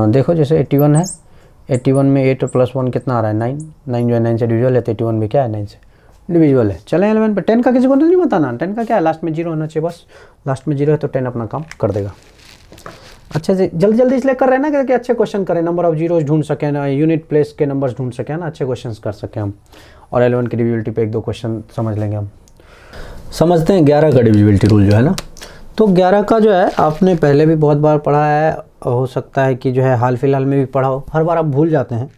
देखो जैसे 81 है, 81 में 8 + 1 कितना आ रहा है 9, 9 जो है 9 से डिविजिबल है, तो 81 में क्या है 9 से डिविजिबल है। चलें 11 पे। 10 का किसी को तो नहीं बताना, 10 का क्या है लास्ट में 0 होना चाहिए, बस लास्ट में 0 है तो 10 अपना काम कर देगा। अच्छे से जल्दी इसलिए कर रहे हैं ना कि अच्छे क्वेश्चन करें, नंबर ऑफ जीरोज ढूंढ सकें ना, यूनिट प्लेस के नंबर्स ढूंढ सकें ना, अच्छे क्वेश्चन कर सकें हम। और 11 की डिविजिबिलिटी पे 1-2 क्वेश्चन समझ लेंगे हम। समझते हैं 11 का डिविजिबिलिटी रूल जो है ना। तो 11 का जो है आपने पहले भी बहुत बार पढ़ा है, हो सकता है कि जो है हाल फिलहाल में भी पढ़ा हो, हर बार आप भूल जाते हैं,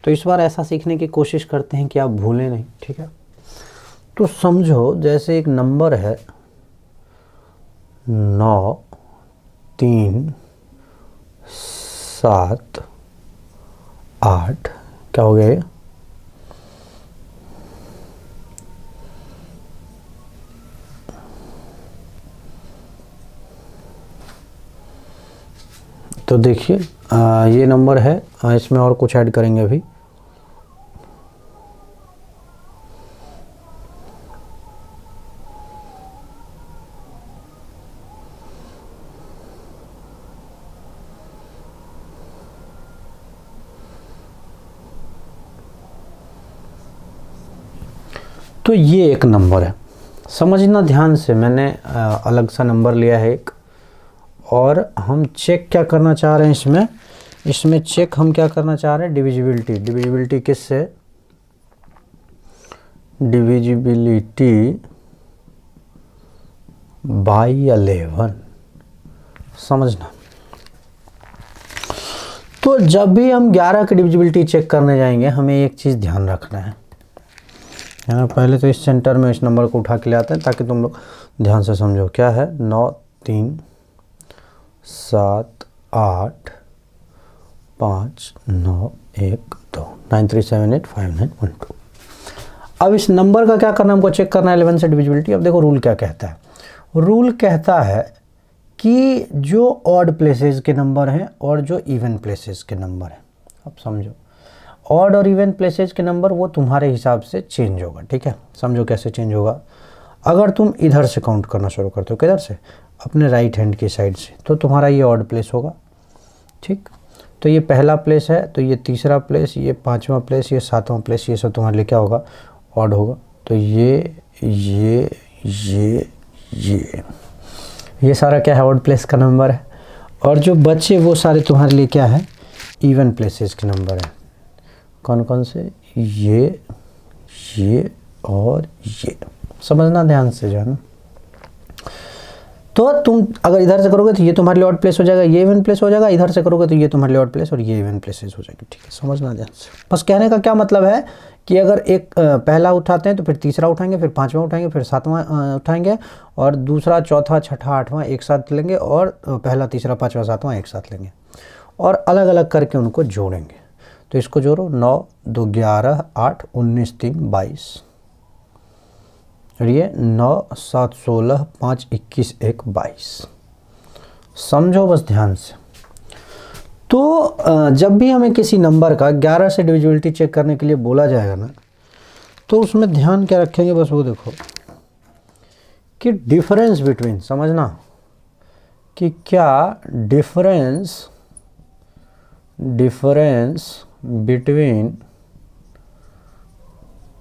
तो इस बार ऐसा सीखने की कोशिश करते हैं कि आप भूलें नहीं। ठीक है, तो समझो जैसे एक नंबर है 9 3 7 8, क्या हो गया ये, तो देखिए ये नंबर है, इसमें और कुछ ऐड करेंगे अभी। तो ये एक नंबर है, समझना ध्यान से, मैंने अलग सा नंबर लिया है एक, और हम चेक क्या करना चाह रहे हैं इसमें चेक हम क्या करना चाह रहे हैं डिविजिबिलिटी किससे, डिविजिबिलिटी बाय 11। समझना, तो जब भी हम 11 की डिविजिबिलिटी चेक करने जाएंगे हमें एक चीज़ ध्यान रखना है। पहले तो इस सेंटर में इस नंबर को उठा के ले आते हैं ताकि तुम लोग ध्यान से समझो। क्या है 9 3 7 8 5 9 1 2 9 3 7 8 5 9 1 2। अब इस नंबर का क्या करना है, हमको चेक करना है 11 से डिविजिबिलिटी। अब देखो रूल क्या कहता है, रूल कहता है कि जो ऑड प्लेसेस के नंबर हैं और जो इवन प्लेसेस के नंबर हैं, अब समझो ऑड और इवन प्लेसेस के नंबर वो तुम्हारे हिसाब से चेंज होगा। ठीक है, समझो कैसे चेंज होगा। अगर तुम इधर से काउंट करना शुरू करते हो, किधर से, अपने राइट हैंड की साइड से, तो तुम्हारा ये ऑड प्लेस होगा। ठीक, तो ये पहला प्लेस है, तो ये तीसरा प्लेस, ये 5वां प्लेस, ये 7वां प्लेस, ये सब तुम्हारे लिए क्या होगा ऑड होगा। तो ये सारा क्या है ऑड प्लेस का नंबर है, और जो बचे वो सारे तुम्हारे लिए क्या है इवन प्लेसेस के नंबर है। कौन कौन से, ये और ये, समझना ध्यान से जो है ना। तो तुम अगर इधर से करोगे तो ये तुम्हारे लिए ऑड प्लेस हो जाएगा, ये इवन प्लेस हो जाएगा, इधर से करोगे तो ये तुम्हारे लिए ऑड प्लेस और ये इवन प्लेसेस हो जाएगी। ठीक है, समझना ध्यान से। बस कहने का क्या मतलब है कि अगर एक पहला उठाते हैं तो फिर तीसरा उठाएंगे, फिर पांचवा उठाएंगे, फिर सातवां उठाएंगे, और दूसरा चौथा छठा आठवां एक साथ लेंगे, और पहला तीसरा पांचवा सातवां एक साथ लेंगे और अलग अलग करके उनको जोड़ेंगे। तो इसको जोड़ो, 9 2 11 8 19 3 22, और ये 9 7 16 5 21 1 22। समझो बस ध्यान से। तो जब भी हमें किसी नंबर का 11 से डिविजिबिलिटी चेक करने के लिए बोला जाएगा ना, तो उसमें ध्यान क्या रखेंगे, बस वो देखो कि डिफरेंस बिटवीन, समझना कि क्या डिफरेंस बिटवीन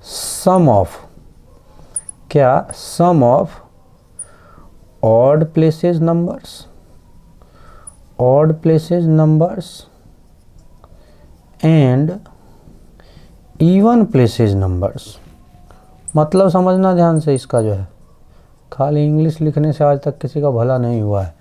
सम ऑफ, क्या sum of odd places numbers and even places numbers. मतलब समझना ध्यान से इसका जो है, खाली इंग्लिश लिखने से आज तक किसी का भला नहीं हुआ है।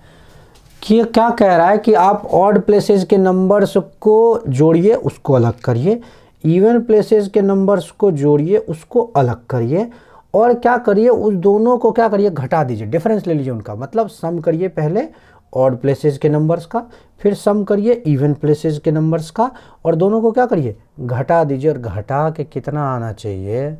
कि क्या कह रहा है कि आप ऑड प्लेसेस के नंबर्स को जोड़िए, उसको अलग करिए, इवन प्लेसेस के नंबर्स को जोड़िए, उसको अलग करिए, और क्या करिए, उस दोनों को क्या करिए, घटा दीजिए, डिफरेंस ले लीजिए उनका। मतलब सम करिए पहले ऑड प्लेसेस के नंबर्स का, फिर सम करिए इवन प्लेसेस के नंबर्स का, और दोनों को क्या करिए, घटा दीजिए। और घटा के कितना आना चाहिए,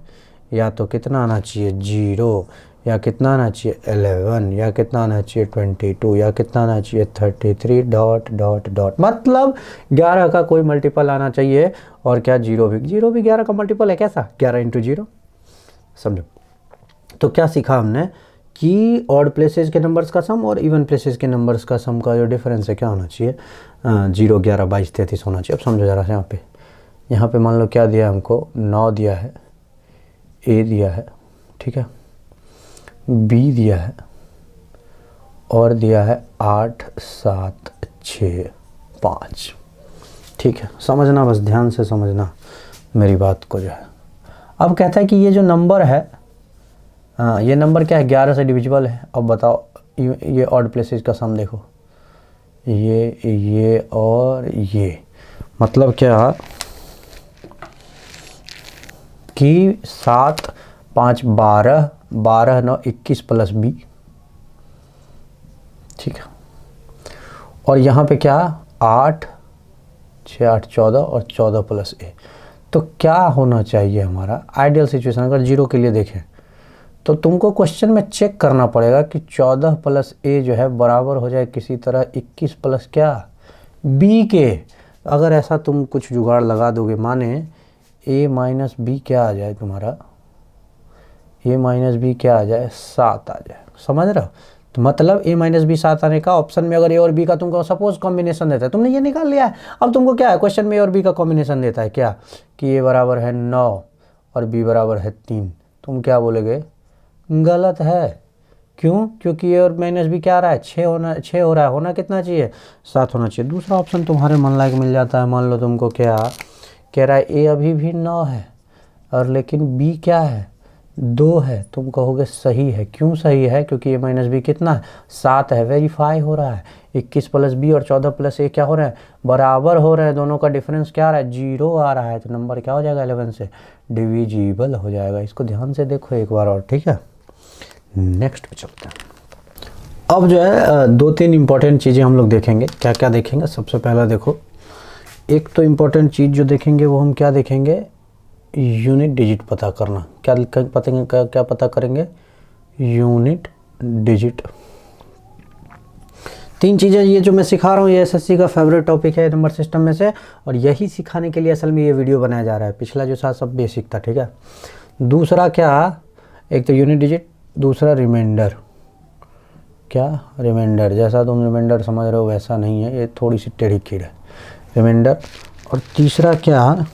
या तो कितना आना चाहिए 0, या कितना आना चाहिए 11, या कितना आना चाहिए 22, या कितना आना चाहिए 33 ... मतलब 11 का कोई मल्टीपल आना चाहिए। और क्या, 0 भी 11 का मल्टीपल है। कैसा, 11 × 0। समझो। तो क्या सीखा हमने कि ऑड प्लेसेस के नंबर्स का सम और इवन प्लेसेस के नंबर्स का सम का जो डिफरेंस है क्या होना चाहिए, 0 11 22 33 होना चाहिए। अब समझो ज़रा से, यहाँ पे मान लो क्या दिया हमको, 9 दिया है, ए दिया है, ठीक है, बी दिया है, और दिया है 8 7 6 5। ठीक है, समझना बस ध्यान से समझना मेरी बात को जो है। अब कहता है कि ये जो नंबर है, ये नंबर क्या है, 11 से डिविजिबल है। अब बताओ, ये ऑड प्लेसेस का सम देखो, ये और ये, मतलब क्या कि 7 5 12 12 9 21 + b। ठीक है, और यहाँ पे क्या, 8 6 8 14 और 14 + a। तो क्या होना चाहिए हमारा आइडियल सिचुएशन, अगर 0 के लिए देखें तो तुमको क्वेश्चन में चेक करना पड़ेगा कि 14 + a जो है बराबर हो जाए किसी तरह 21 + क्या, b के। अगर ऐसा तुम कुछ जुगाड़ लगा दोगे, माने a - b क्या आ जाए तुम्हारा, a - b क्या आ जाए, 7 आ जाए। समझ रहे हो? तो मतलब a - b 7 आने का ऑप्शन में अगर a और b का तुमको सपोज कॉम्बिनेशन देता है, तुमने ये निकाल लिया है। अब तुमको क्या है, क्वेश्चन में a और b का कॉम्बिनेशन देता है क्या, कि a बराबर है 9 और b बराबर है 3। तुम क्या बोलोगे, गलत है। क्यों? क्योंकि a और - b क्या आ रहा है, 6 हो रहा है, होना कितना चाहिए, 7 होना चाहिए। दूसरा ऑप्शन तुम्हारे मन लायक मिल जाता है। मान लो तुमको क्या कह रहा है, a अभी भी 9 है और लेकिन b क्या है, 2 है। तुम कहोगे सही है। क्यों सही है? क्योंकि a - b कितना है, 7 है, वेरीफाई हो रहा है। 21 + b और 14 + a क्या हो रहा है, बराबर हो रहे हैं। दोनों का डिफरेंस क्या आ रहा है, 0 आ रहा है। तो नंबर क्या हो जाएगा, 11 से डिविजिबल हो जाएगा। इसको ध्यान से देखो एक बार और, ठीक है। नेक्स्ट पे चलते हैं। अब जो है 2-3 इंपॉर्टेंट चीज़ें हम लोग देखेंगे। क्या क्या देखेंगे, सबसे पहला देखो, एक तो इम्पॉर्टेंट चीज़ जो देखेंगे वो हम क्या देखेंगे, यूनिट डिजिट पता करना। क्या पता करेंगे, यूनिट डिजिट। 3 चीज़ें ये जो मैं सिखा रहा हूँ, ये एसएससी का फेवरेट टॉपिक है नंबर सिस्टम में से, और यही सिखाने के लिए असल में ये वीडियो बनाया जा रहा है। पिछला जो था सब बेसिक था, ठीक है। दूसरा क्या, एक तो यूनिट डिजिट, दूसरा रिमाइंडर। क्या, रिमाइंडर। जैसा तुम रिमाइंडर समझ रहे हो वैसा नहीं है, ये थोड़ी सी टेढ़ी खीर है, रिमाइंडर। और तीसरा क्या,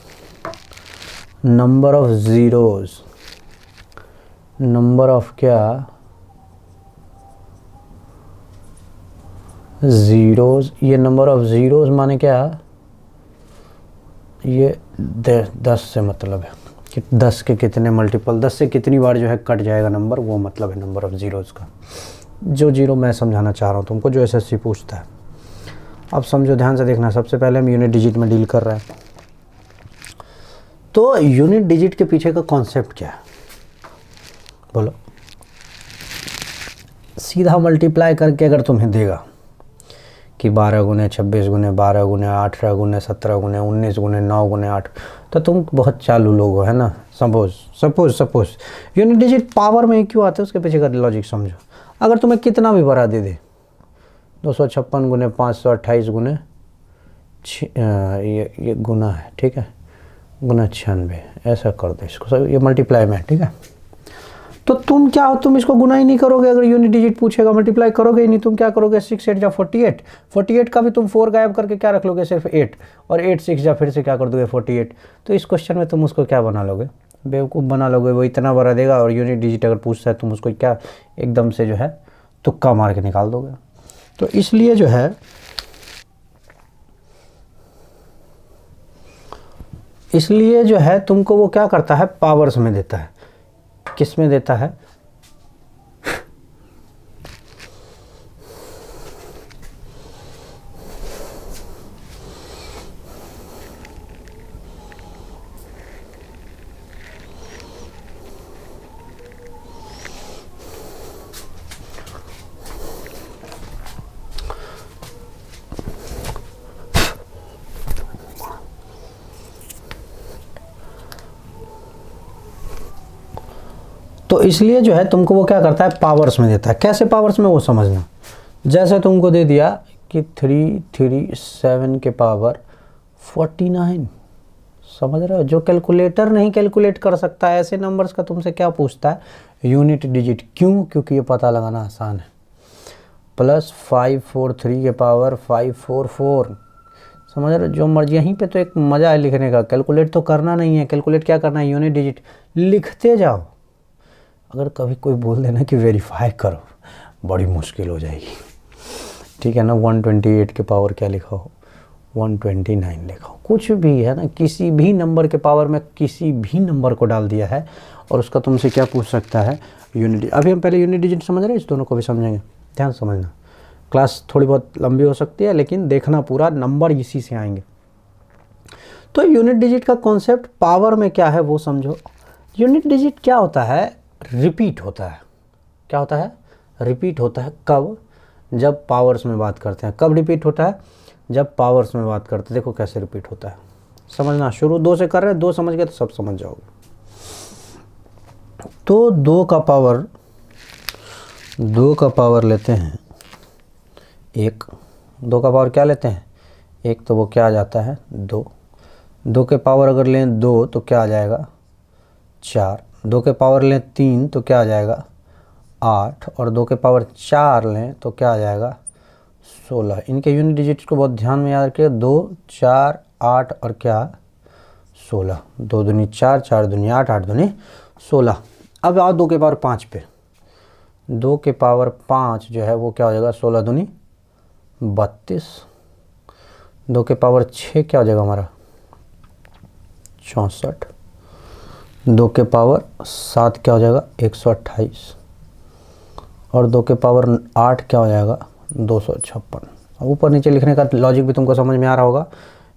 number of zeros. Number of क्या, ज़ीरोज़। ये नंबर ऑफ ज़ीरोज़ माने क्या, ये 10 से मतलब है कि 10 के कितने मल्टीपल, 10 से कितनी बार जो है कट जाएगा नंबर, वो मतलब है नंबर ऑफ ज़ीरोज़ का। जो जीरो मैं समझाना चाह रहा हूँ तुमको, जो एसएससी पूछता है। अब समझो, ध्यान से देखना। सबसे पहले हम यूनिट डिजिट में डील कर रहे हैं। तो यूनिट डिजिट के पीछे का कॉन्सेप्ट क्या है बोलो? सीधा मल्टीप्लाई करके अगर तुम्हें देगा कि 12 गुने 26 गुने 12 गुने 18 गुने 17 गुने 19 गुने 9 गुने 8, तो तुम बहुत चालू लोग हो, है ना। सपोज यूनिट डिजिट पावर में क्यों आते हैं, उसके पीछे का लॉजिक समझो। अगर तुम्हें कितना भी बड़ा दे दे, 256 गुने 528 गुने ये गुना है, ठीक है, गुना 96, ऐसा कर दो इसको, ये मल्टीप्लाई में, ठीक है। तो तुम क्या हो, तुम इसको गुना ही नहीं करोगे। अगर यूनिट डिजिट पूछेगा मल्टीप्लाई करोगे ही नहीं, तुम क्या करोगे? 6 8 जा 48, 48 का भी तुम 4 गायब करके क्या रख लोगे? सिर्फ 8, और 8 6 जा फिर से क्या कर दोगे? 48। तो इस क्वेश्चन में तुम उसको क्या बना लोगे? बेवकूफ़ बना लोगे। वो इतना बड़ा देगा और यूनिट डिजिट अगर पूछता है, तुम उसको क्या एकदम से जो है तुक्का मार के निकाल दोगे। तो इसलिए जो है तुमको वो क्या करता है? पावर्स में देता है। किस में देता है? तो इसलिए जो है तुमको वो क्या करता है? पावर्स में देता है। कैसे पावर्स में, वो समझना। जैसे तुमको दे दिया कि 337 के पावर 49, समझ रहे हो? जो कैलकुलेटर नहीं कैलकुलेट कर सकता है ऐसे नंबर्स का तुमसे क्या पूछता है? Unit digit. क्यों? क्योंकि ये पता लगाना आसान है। प्लस 543 के पावर 544, समझ रहे हो? जो मर्जी, यहीं पे तो एक मज़ा है लिखने का। कैलकुलेट तो करना नहीं है, कैलकुलेट क्या करना है? यूनिट डिजिट लिखते जाओ। अगर कभी कोई बोल देना कि वेरीफाई करो, बड़ी मुश्किल हो जाएगी, ठीक है ना। 128 के पावर क्या लिखा हो? 129 लिखा हो, कुछ भी है ना। किसी भी नंबर के पावर में किसी भी नंबर को डाल दिया है और उसका तुमसे क्या पूछ सकता है? यूनिट। अभी हम पहले यूनिट डिजिट समझ रहे हैं, इस दोनों को भी समझेंगे। ध्यान समझना, क्लास थोड़ी बहुत लंबी हो सकती है लेकिन देखना पूरा, नंबर इसी से आएंगे। तो यूनिट डिजिट का कॉन्सेप्ट पावर में क्या है वो समझो। यूनिट डिजिट क्या होता है? रिपीट होता है। क्या होता है? रिपीट होता है। कब? जब पावर्स में बात करते हैं। कब रिपीट होता है? जब पावर्स में बात करते हैं। देखो कैसे रिपीट होता है, समझना। शुरू 2 से कर रहे हैं, 2 समझ गए तो सब समझ जाओगे। तो 2 का पावर लेते हैं 1। 2 का पावर क्या लेते हैं? 1, तो वो क्या आ जाता है? 2। 2 के पावर अगर लें 2 तो क्या आ जाएगा? 4। 2 के पावर लें 3 तो क्या आ जाएगा? 8। और 2 के पावर 4 लें तो क्या आ जाएगा? 16। इनके यूनिट डिजिट्स को बहुत ध्यान में याद रखिए। 2 4 8 और क्या? 16। 2 दूनी 4, 4 दूनी 8, 8 दूनी 16। अब आओ 2 के पावर 5 पे। 2 के पावर 5 जो है वो क्या हो जाएगा? 16 दूनी 32। 2 के पावर 6 क्या हो जाएगा हमारा? 64। 2 के पावर 7 क्या हो जाएगा? 128। और 2 के पावर 8 क्या हो जाएगा? 256। ऊपर नीचे लिखने का लॉजिक भी तुमको समझ में आ रहा होगा।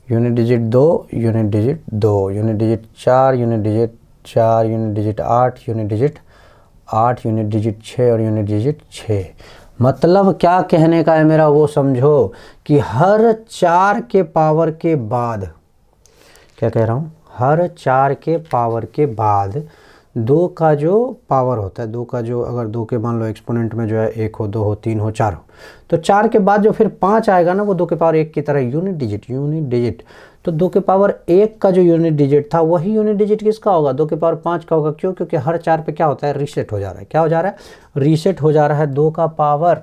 Unit digit 2, unit digit 2, unit digit 4, unit digit 4, unit digit 8, unit digit 8, unit digit 6 और यूनिट डिजिट 6। मतलब क्या कहने का है मेरा वो समझो कि हर 4 के पावर के बाद, क्या कह रहा हूँ? हर 4 के पावर के बाद 2 का जो पावर होता है, 2 का जो, अगर 2 के मान लो एक्सपोनेंट में जो है 1 हो, 2 हो, 3 हो, 4 हो, तो 4 के बाद जो फिर 5 आएगा ना, वो 2 के पावर 1 की तरह यूनिट डिजिट। तो 2 के पावर 1 का जो यूनिट डिजिट था वही यूनिट डिजिट किसका होगा? 2 के पावर 5 का होगा। क्यों? क्योंकि हर 4 पे क्या होता है? रीसेट हो जा रहा है। क्या हो जा रहा है? रीसेट हो जा रहा है 2 का पावर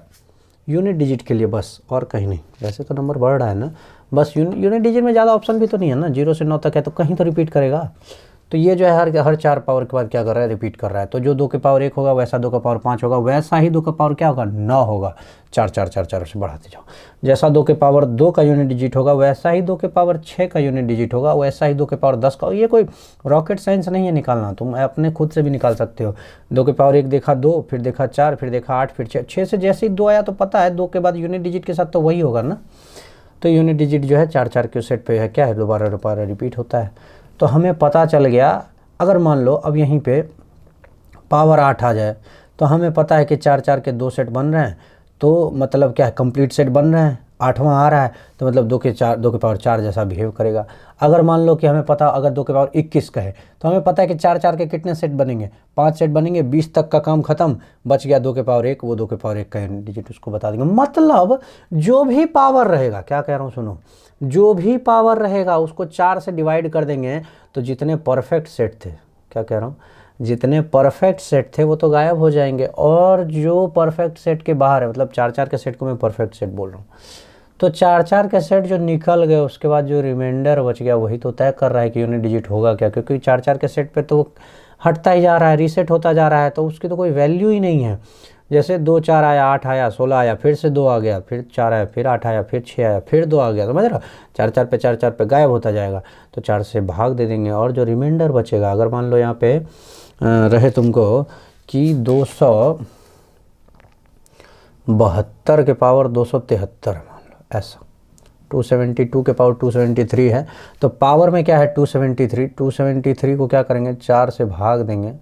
यूनिट डिजिट के लिए, बस, और कहीं नहीं। वैसे तो नंबर बढ़ रहा है ना, बस यूनिट डिजिट में ज़्यादा ऑप्शन भी तो नहीं है ना। 0 से 9 तक है तो कहीं तो रिपीट करेगा। तो ये जो है हर 4 पावर के बाद क्या कर रहा है, रिपीट कर रहा है। तो जो 2 के पावर 1 होगा वैसा 2 का पावर 5 होगा, वैसा ही 2 का पावर क्या होगा, 9 होगा। 4 4 4 4 से बढ़ाते जाओ। जैसा 2 के पावर 2 का यूनिट डिजिट होगा वैसा ही 2 के पावर 6 का यूनिट डिजिट होगा, वैसा ही 2 के पावर 10 का। ये कोई रॉकेट साइंस नहीं है निकालना, तुम अपने खुद से भी निकाल सकते हो। 2 के पावर 1 देखा 2, फिर देखा 4, फिर देखा 8, फिर 6 से जैसे ही 2 आया तो पता है 2 के बाद यूनिट डिजिट के साथ तो वही होगा ना। तो यूनिट डिजिट जो है 4 4 के सेट पे है क्या है, दोबारा दोबारा रिपीट होता है। तो हमें पता चल गया, अगर मान लो अब यहीं पे पावर 8 आ जाए तो हमें पता है कि 4 4 के 2 सेट बन रहे हैं, तो मतलब क्या है, कंप्लीट सेट बन रहे हैं। 8वां आ रहा है तो मतलब 2 के पावर 4 जैसा बिहेव करेगा। अगर मान लो कि हमें पता, अगर 2 के पावर 21 का है तो हमें पता है कि 4 4 के कितने सेट बनेंगे, 5 सेट बनेंगे, 20 तक का काम खत्म, बच गया 2 के पावर 1, वो 2 के पावर 1 का डिजिट उसको बता देंगे। मतलब जो भी पावर रहेगा, क्या कह रहा हूँ सुनो, जो भी पावर रहेगा उसको 4 से डिवाइड कर देंगे तो जितने परफेक्ट सेट थे, क्या कह रहा हूँ, जितने परफेक्ट सेट थे वो तो गायब हो जाएंगे, और जो परफेक्ट सेट के बाहर है, मतलब 4 4 के सेट को मैं परफेक्ट सेट बोल रहा हूँ, तो 4 4 के सेट जो निकल गए उसके बाद जो रिमाइंडर बच गया वही तो तय कर रहा है कि यूनिट डिजिट होगा क्या। क्योंकि 4 4 के सेट पे तो हटता ही जा रहा है, रीसेट होता जा रहा है, तो उसकी तो कोई वैल्यू ही नहीं है। जैसे 2 4 आया, 8 आया, 16 आया, फिर से 2 आ गया, फिर 4 आया, फिर 8 आया, फिर 6 आया, फिर 2 आ गया, समझ रहा। 4 4 पे 4 4 पे गायब होता जाएगा, तो 4 से भाग दे देंगे और जो रिमाइंडर बचेगा, अगर मान लो यहाँ पे रहे तुमको कि 272 के पावर 273 मान लो ऐसा, 272 के पावर 273 है, तो पावर में क्या है 273, 273 को क्या करेंगे 4 से भाग देंगे,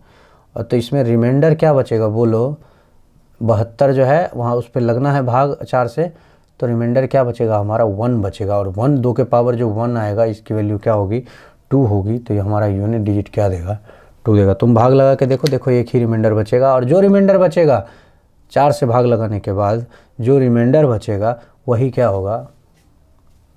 और तो इसमें रिमाइंडर क्या बचेगा बोलो, 72 जो है वहाँ उस पर लगना है भाग 4 से, तो रिमाइंडर क्या बचेगा हमारा 1 बचेगा, और 1 2 के पावर जो 1 आएगा इसकी वैल्यू क्या होगी 2 होगी, तो ये हमारा यूनिट डिजिट क्या देगा 2 देगा। तुम भाग लगा के देखो, देखो एक ही रिमाइंडर बचेगा, और जो रिमाइंडर बचेगा 4 से भाग लगाने के बाद जो रिमाइंडर बचेगा वही क्या होगा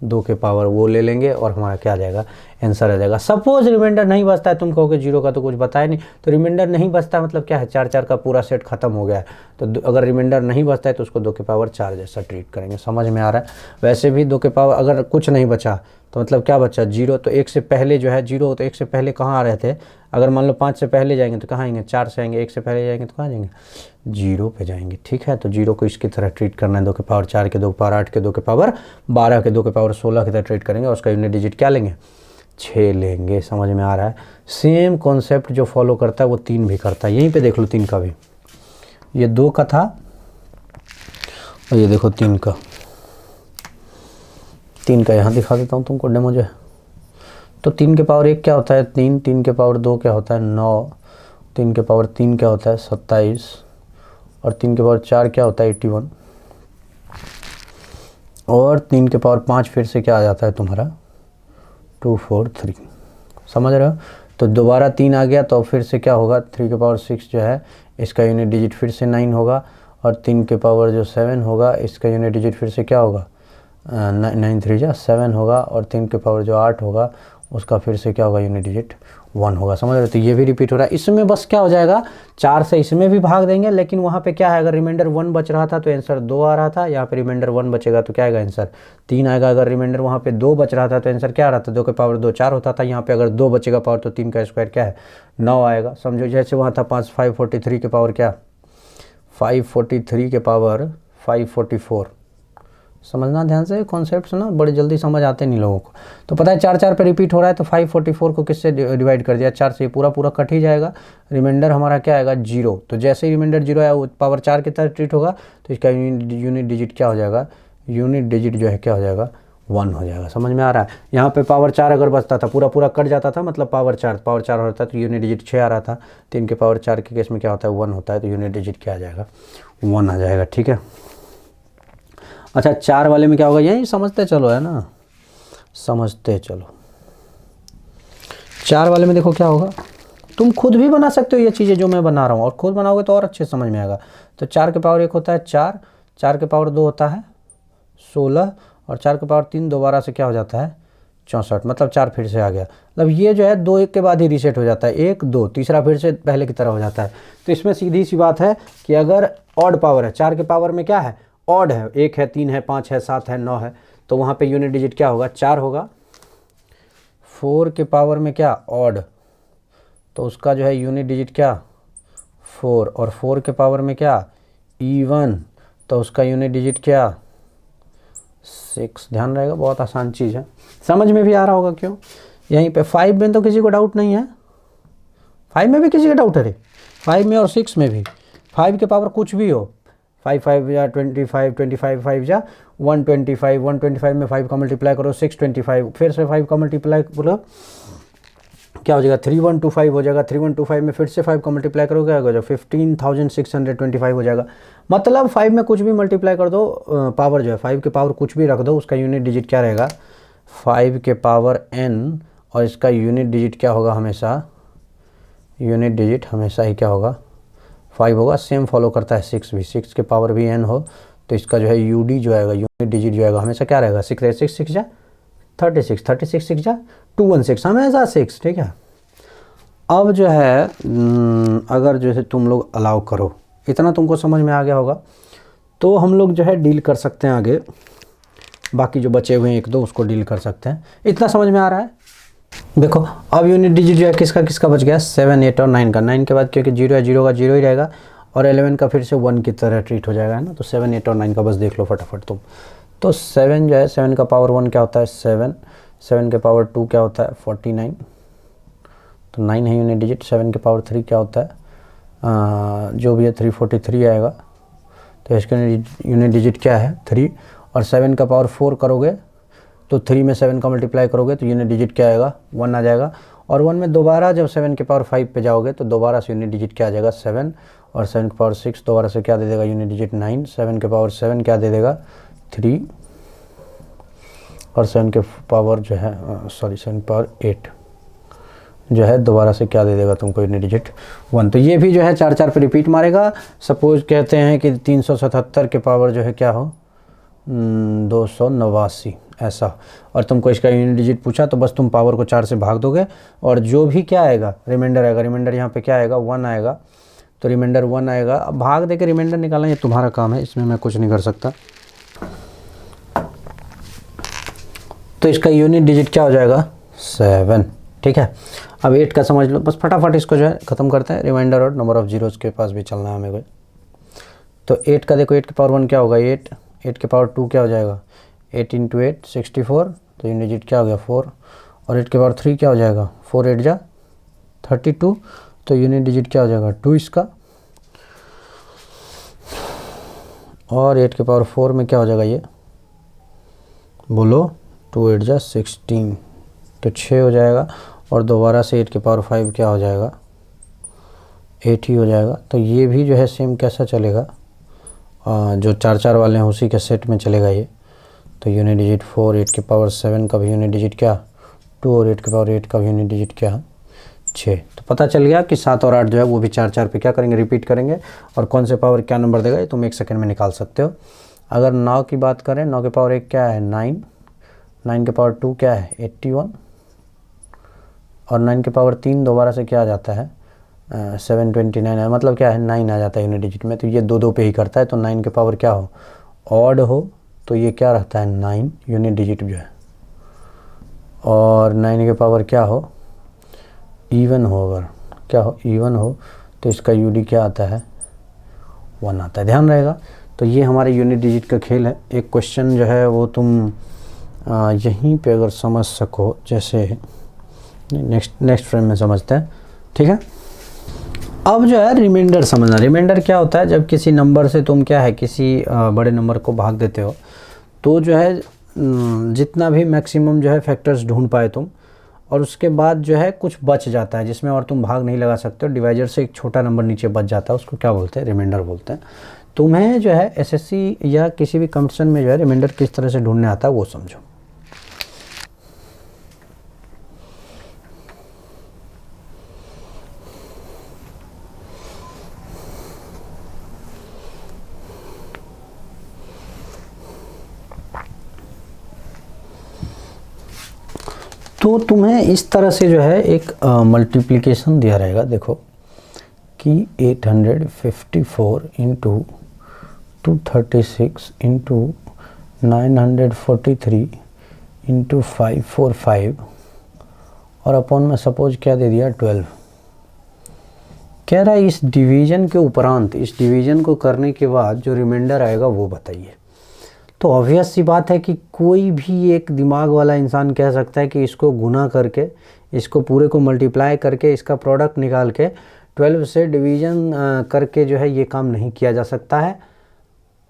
2 के पावर वो ले लेंगे और हमारा क्या आ जाएगा, आंसर आ जाएगा। सपोज रिमाइंडर नहीं बचता है, तुम कहोगे 0 का तो कुछ बताया नहीं, तो रिमाइंडर नहीं बचता मतलब क्या है 4 4 का पूरा सेट खत्म हो गया है, तो अगर रिमाइंडर नहीं बचता है तो उसको 2 के पावर 4 जैसा ट्रीट करेंगे। समझ में आ रहा है। वैसे भी 2 के पावर अगर कुछ नहीं बचा तो मतलब क्या बचा 0, तो 1 से पहले जो है 0, तो 1 से पहले कहाँ आ रहे थे, अगर मान लो 5 से पहले जाएंगे तो कहाँ आएंगे 4 से आएंगे, 1 से पहले जाएंगे तो कहाँ जाएंगे 0 पे जाएंगे। ठीक है, तो 0 को इसकी तरह ट्रीट करना है, 2 के पावर 4 के 2 के पावर 8 के 2 के पावर 12 के 2 के पावर 16 की तरह ट्रीट करेंगे, और उसका यूनिट डिजिट क्या लेंगे 6 लेंगे। समझ में आ रहा है। सेम कॉन्सेप्ट जो फॉलो करता है वो 3 भी करता है। यहीं पे देख लो 3 का भी, ये 2 का था और ये देखो 3 का, 3 का यहाँ दिखा देता हूँ तुमको डेमो जो है। तो 3 के पावर 1 क्या होता है 3, 3 के पावर 2 क्या होता है 9, 3 के पावर 3 क्या होता है 27, और 3 के पावर 4 क्या होता है 81, और 3 के पावर 5 फिर से क्या आ जाता है तुम्हारा 243। समझ रहे हो। तो दोबारा 3 आ गया तो फिर से क्या होगा 3 के पावर 6 जो है इसका यूनिट डिजिट फिर से 9 होगा, और 3 के पावर जो 7 होगा इसका यूनिट डिजिट फिर से क्या होगा 9 3 जा 7 होगा, और 3 के पावर जो 8 होगा उसका फिर से क्या होगा यूनिट डिजिट 1 होगा। समझ रहे हो। तो ये भी रिपीट हो रहा है। इसमें बस क्या हो जाएगा 4 से इसमें भी भाग देंगे, लेकिन वहाँ पे क्या है अगर रिमाइंडर 1 बच रहा था तो आंसर 2 आ रहा था, यहाँ पे रिमाइंडर 1 बचेगा तो क्या आएगा आंसर 3 आएगा। अगर रिमाइंडर वहाँ पे 2 बच रहा था तो आंसर क्या आ रहा था 2 के पावर 2 4 होता था, यहाँ पे अगर 2 बचेगा पावर तो 3 का स्क्वायर क्या है 9 आएगा। समझो जैसे वहाँ था 543 के पावर क्या 543 के पावर 544। समझना ध्यान से कॉन्सेप्ट्स ना, बड़े जल्दी समझ आते नहीं लोगों को। तो पता है 4 4 पे रिपीट हो रहा है, तो 544 को किससे डिवाइड कर दिया 4 से, ये पूरा पूरा कट ही जाएगा। रिमाइंडर हमारा क्या आएगा 0, तो जैसे ही रिमाइंडर 0 आया वो पावर 4 की तरह ट्रीट होगा, तो इसका यूनिट डिजिट क्या हो जाएगा, यूनिट डिजिट जो है क्या हो जाएगा 1 हो जाएगा। समझ में आ रहा है। यहाँ पे पावर 4 अगर बचता था पूरा पूरा कट जाता था, मतलब पावर 4 होता है तो यूनिट डिजिट 6 आ रहा था। 3 के पावर 4 के केस में क्या होता है 1 होता है, तो यूनिट डिजिट क्या आ जाएगा 1 आ जाएगा। ठीक है। अच्छा 4 वाले में क्या होगा, यही समझते चलो है ना, समझते चलो। 4 वाले में देखो क्या होगा, तुम खुद भी बना सकते हो ये चीज़ें जो मैं बना रहा हूँ, और खुद बनाओगे तो और अच्छे समझ में आएगा। तो 4 के पावर 1 होता है 4, 4 के पावर 2 होता है 16, और 4 के पावर 3 दोबारा से क्या हो जाता है 64, मतलब 4 फिर से आ गया। मतलब ये जो है 2 1 के बाद ही रीसेट हो जाता है, 1 2 तीसरा फिर से पहले की तरह हो जाता है। तो इसमें सीधी सी बात है कि अगर ऑड पावर है, 4 के पावर में क्या है ऑड है, 1 है 3 है 5 है 7 है 9 है, तो वहाँ पे यूनिट डिजिट क्या होगा 4 होगा। 4 के पावर में क्या ऑड, तो उसका जो है यूनिट डिजिट क्या 4, और 4 के पावर में क्या इवन, तो उसका यूनिट डिजिट क्या 6। ध्यान रहेगा, बहुत आसान चीज़ है, समझ में भी आ रहा होगा। क्यों यहीं पे 5 में तो किसी को डाउट नहीं है, 5 में भी किसी का डाउट है रे, 5 में और 6 में भी। 5 के पावर कुछ भी हो, 5 5 या 25, 25 5 या 125, 125 में 5 का मल्टीप्लाई करो 625, फिर से 5 का मल्टीप्लाई बोलो क्या हो जाएगा 3125 हो जाएगा, 3125 में फिर से 5 का मल्टीप्लाई करोगे क्या हो जाएगा 15,625 हो जाएगा। मतलब 5 में कुछ भी मल्टीप्लाई कर दो, पावर जो है 5 के पावर कुछ भी रख दो, उसका यूनिट डिजिट क्या रहेगा 5 के पावर n, और इसका यूनिट डिजिट क्या होगा हमेशा, यूनिट डिजिट हमेशा ही क्या होगा 5 होगा। सेम फॉलो करता है 6 भी, 6 के पावर भी n हो तो इसका जो है यूडी जो आएगा यूनिट डिजिट जो आएगा हमेशा क्या रहेगा 6 6 6 जा 36, 36 6 जा 216, हमेशा 6। ठीक है, अब जो है अगर जो है तुम लोग अलाउ करो, इतना तुमको समझ में आ गया होगा, तो हम लोग जो है डील कर सकते हैं आगे, बाकी जो बचे हुए हैं 1 2 उसको डील कर सकते हैं। इतना समझ में आ रहा है। देखो अब यूनिट डिजिट जो है किसका किसका बच गया 7 8 और 9 का। 9 के बाद क्योंकि 0 है 0 का 0 ही रहेगा, और 11 का फिर से 1 की तरह ट्रीट हो जाएगा, है ना। तो 7 8 और 9 का बस देख लो फटाफट तुम। तो 7 जो है 7 का पावर 1 क्या होता है 7, 7 के पावर 2 क्या होता है 49, तो 9 है यूनिट डिजिट। 7 के पावर 3 क्या होता है जो भी है 343 आएगा, तो इसका यूनिट डिजिट क्या है 3, और 7 का पावर 4 करोगे तो 3 में 7 का मल्टीप्लाई करोगे तो यूनिट डिजिट क्या आएगा 1 आ जाएगा, और 1 में दोबारा जब 7 के पावर 5 पे जाओगे तो दोबारा से यूनिट डिजिट क्या आ जाएगा 7, और 7 के पावर 6 दोबारा से क्या दे देगा यूनिट डिजिट 9, 7 के पावर 7 क्या दे देगा 3, और 7 के पावर जो है 7 के पावर 8 जो है दोबारा से क्या दे देगा तुमको यूनिट डिजिट 1। तो ये भी जो है 4 4 पे रिपीट मारेगा। सपोज कहते हैं कि 377 के पावर जो है क्या हो 289 ऐसा, और तुमको इसका यूनिट डिजिट पूछा तो बस तुम पावर को 4 से भाग दोगे, और जो भी क्या आएगा रिमाइंडर आएगा, रिमाइंडर यहाँ पे क्या आएगा 1 आएगा, तो रिमाइंडर 1 आएगा। अब भाग दे के रिमाइंडर निकालना ये तुम्हारा काम है, इसमें मैं कुछ नहीं कर सकता। तो इसका यूनिट डिजिट क्या हो जाएगा 7। ठीक है, अब 8 का समझ लो, बस फटाफट इसको जो है ख़त्म करते हैं। रिमाइंडर और नंबर ऑफ जीरोस के पास भी चलना है हमें कोई। तो 8 का देखो 8 के पावर 1 क्या होगा 8, 8 के पावर 2 क्या हो जाएगा 8 × 8 64, तो यूनिट डिजिट क्या हो गया 4, और 8 के पावर 3 क्या हो जाएगा 4 8 जा 32, तो यूनिट डिजिट क्या हो जाएगा 2 इसका, और 8 के पावर 4 में क्या हो जाएगा ये बोलो 2 8 जा 16, तो 6 हो जाएगा, और दोबारा से 8 के पावर 5 क्या हो जाएगा 8 ही हो जाएगा। तो ये भी जो है सेम कैसा चलेगा जो 4 4 वाले हैं उसी के सेट में चलेगा ये। तो यूनिट डिजिट 4, 8 के पावर 7 का भी यूनिट डिजिट क्या 2, और 8 के पावर 8 का भी यूनिट डिजिट क्या 6। तो पता चल गया कि 7 और 8 जो है वो भी 4 4 पे क्या करेंगे रिपीट करेंगे, और कौन से पावर क्या नंबर देगा ये तुम 1 सेकंड में निकाल सकते हो। अगर 9 की बात करें 9 के पावर 1 क्या है 9, 9 के पावर 2 क्या है 81, और 9 के पावर 3 दोबारा से क्या आ जाता है 729 है, मतलब क्या है 9 आ जाता है यूनिट डिजिट में। तो ये 2 2 पे ही करता है, तो 9 के पावर क्या हो ऑड हो तो ये क्या रहता है 9 यूनिट डिजिट जो है, और 9 के पावर क्या हो इवन हो, अगर क्या हो इवन हो तो इसका यूडी क्या आता है 1 आता है। ध्यान रहेगा। तो ये हमारे यूनिट डिजिट का खेल है। एक क्वेश्चन जो है वो तुम यहीं पे अगर समझ सको, जैसे नेक्स्ट फ्रेम में समझते हैं। ठीक है, अब जो है रिमाइंडर समझना। रिमाइंडर क्या होता है, जब किसी नंबर से तुम क्या है किसी बड़े नंबर को भाग देते हो तो जो है जितना भी मैक्सिमम जो है फैक्टर्स ढूंढ पाए तुम, और उसके बाद जो है कुछ बच जाता है जिसमें और तुम भाग नहीं लगा सकते हो, डिवाइजर से एक छोटा नंबर नीचे बच जाता है, उसको क्या बोलते हैं रिमाइंडर बोलते हैं। तुम्हें जो है एसएससी या किसी भी कंपटीशन में जो है रिमाइंडर किस तरह से ढूंढने आता है वो समझो। तो तुम्हें इस तरह से जो है एक मल्टीप्लिकेशन दिया रहेगा, देखो कि 854 इंटू 236 इंटू 943 इंटू 545 और अपॉन में सपोज क्या दे दिया 12। कह रहा है इस डिवीज़न के उपरांत, इस डिवीज़न को करने के बाद जो रिमाइंडर आएगा वो बताइए। तो ऑब्वियस सी बात है कि कोई भी एक दिमाग वाला इंसान कह सकता है कि इसको गुना करके, इसको पूरे को मल्टीप्लाई करके, इसका प्रोडक्ट निकाल के 12 से डिवीज़न करके जो है ये काम नहीं किया जा सकता है।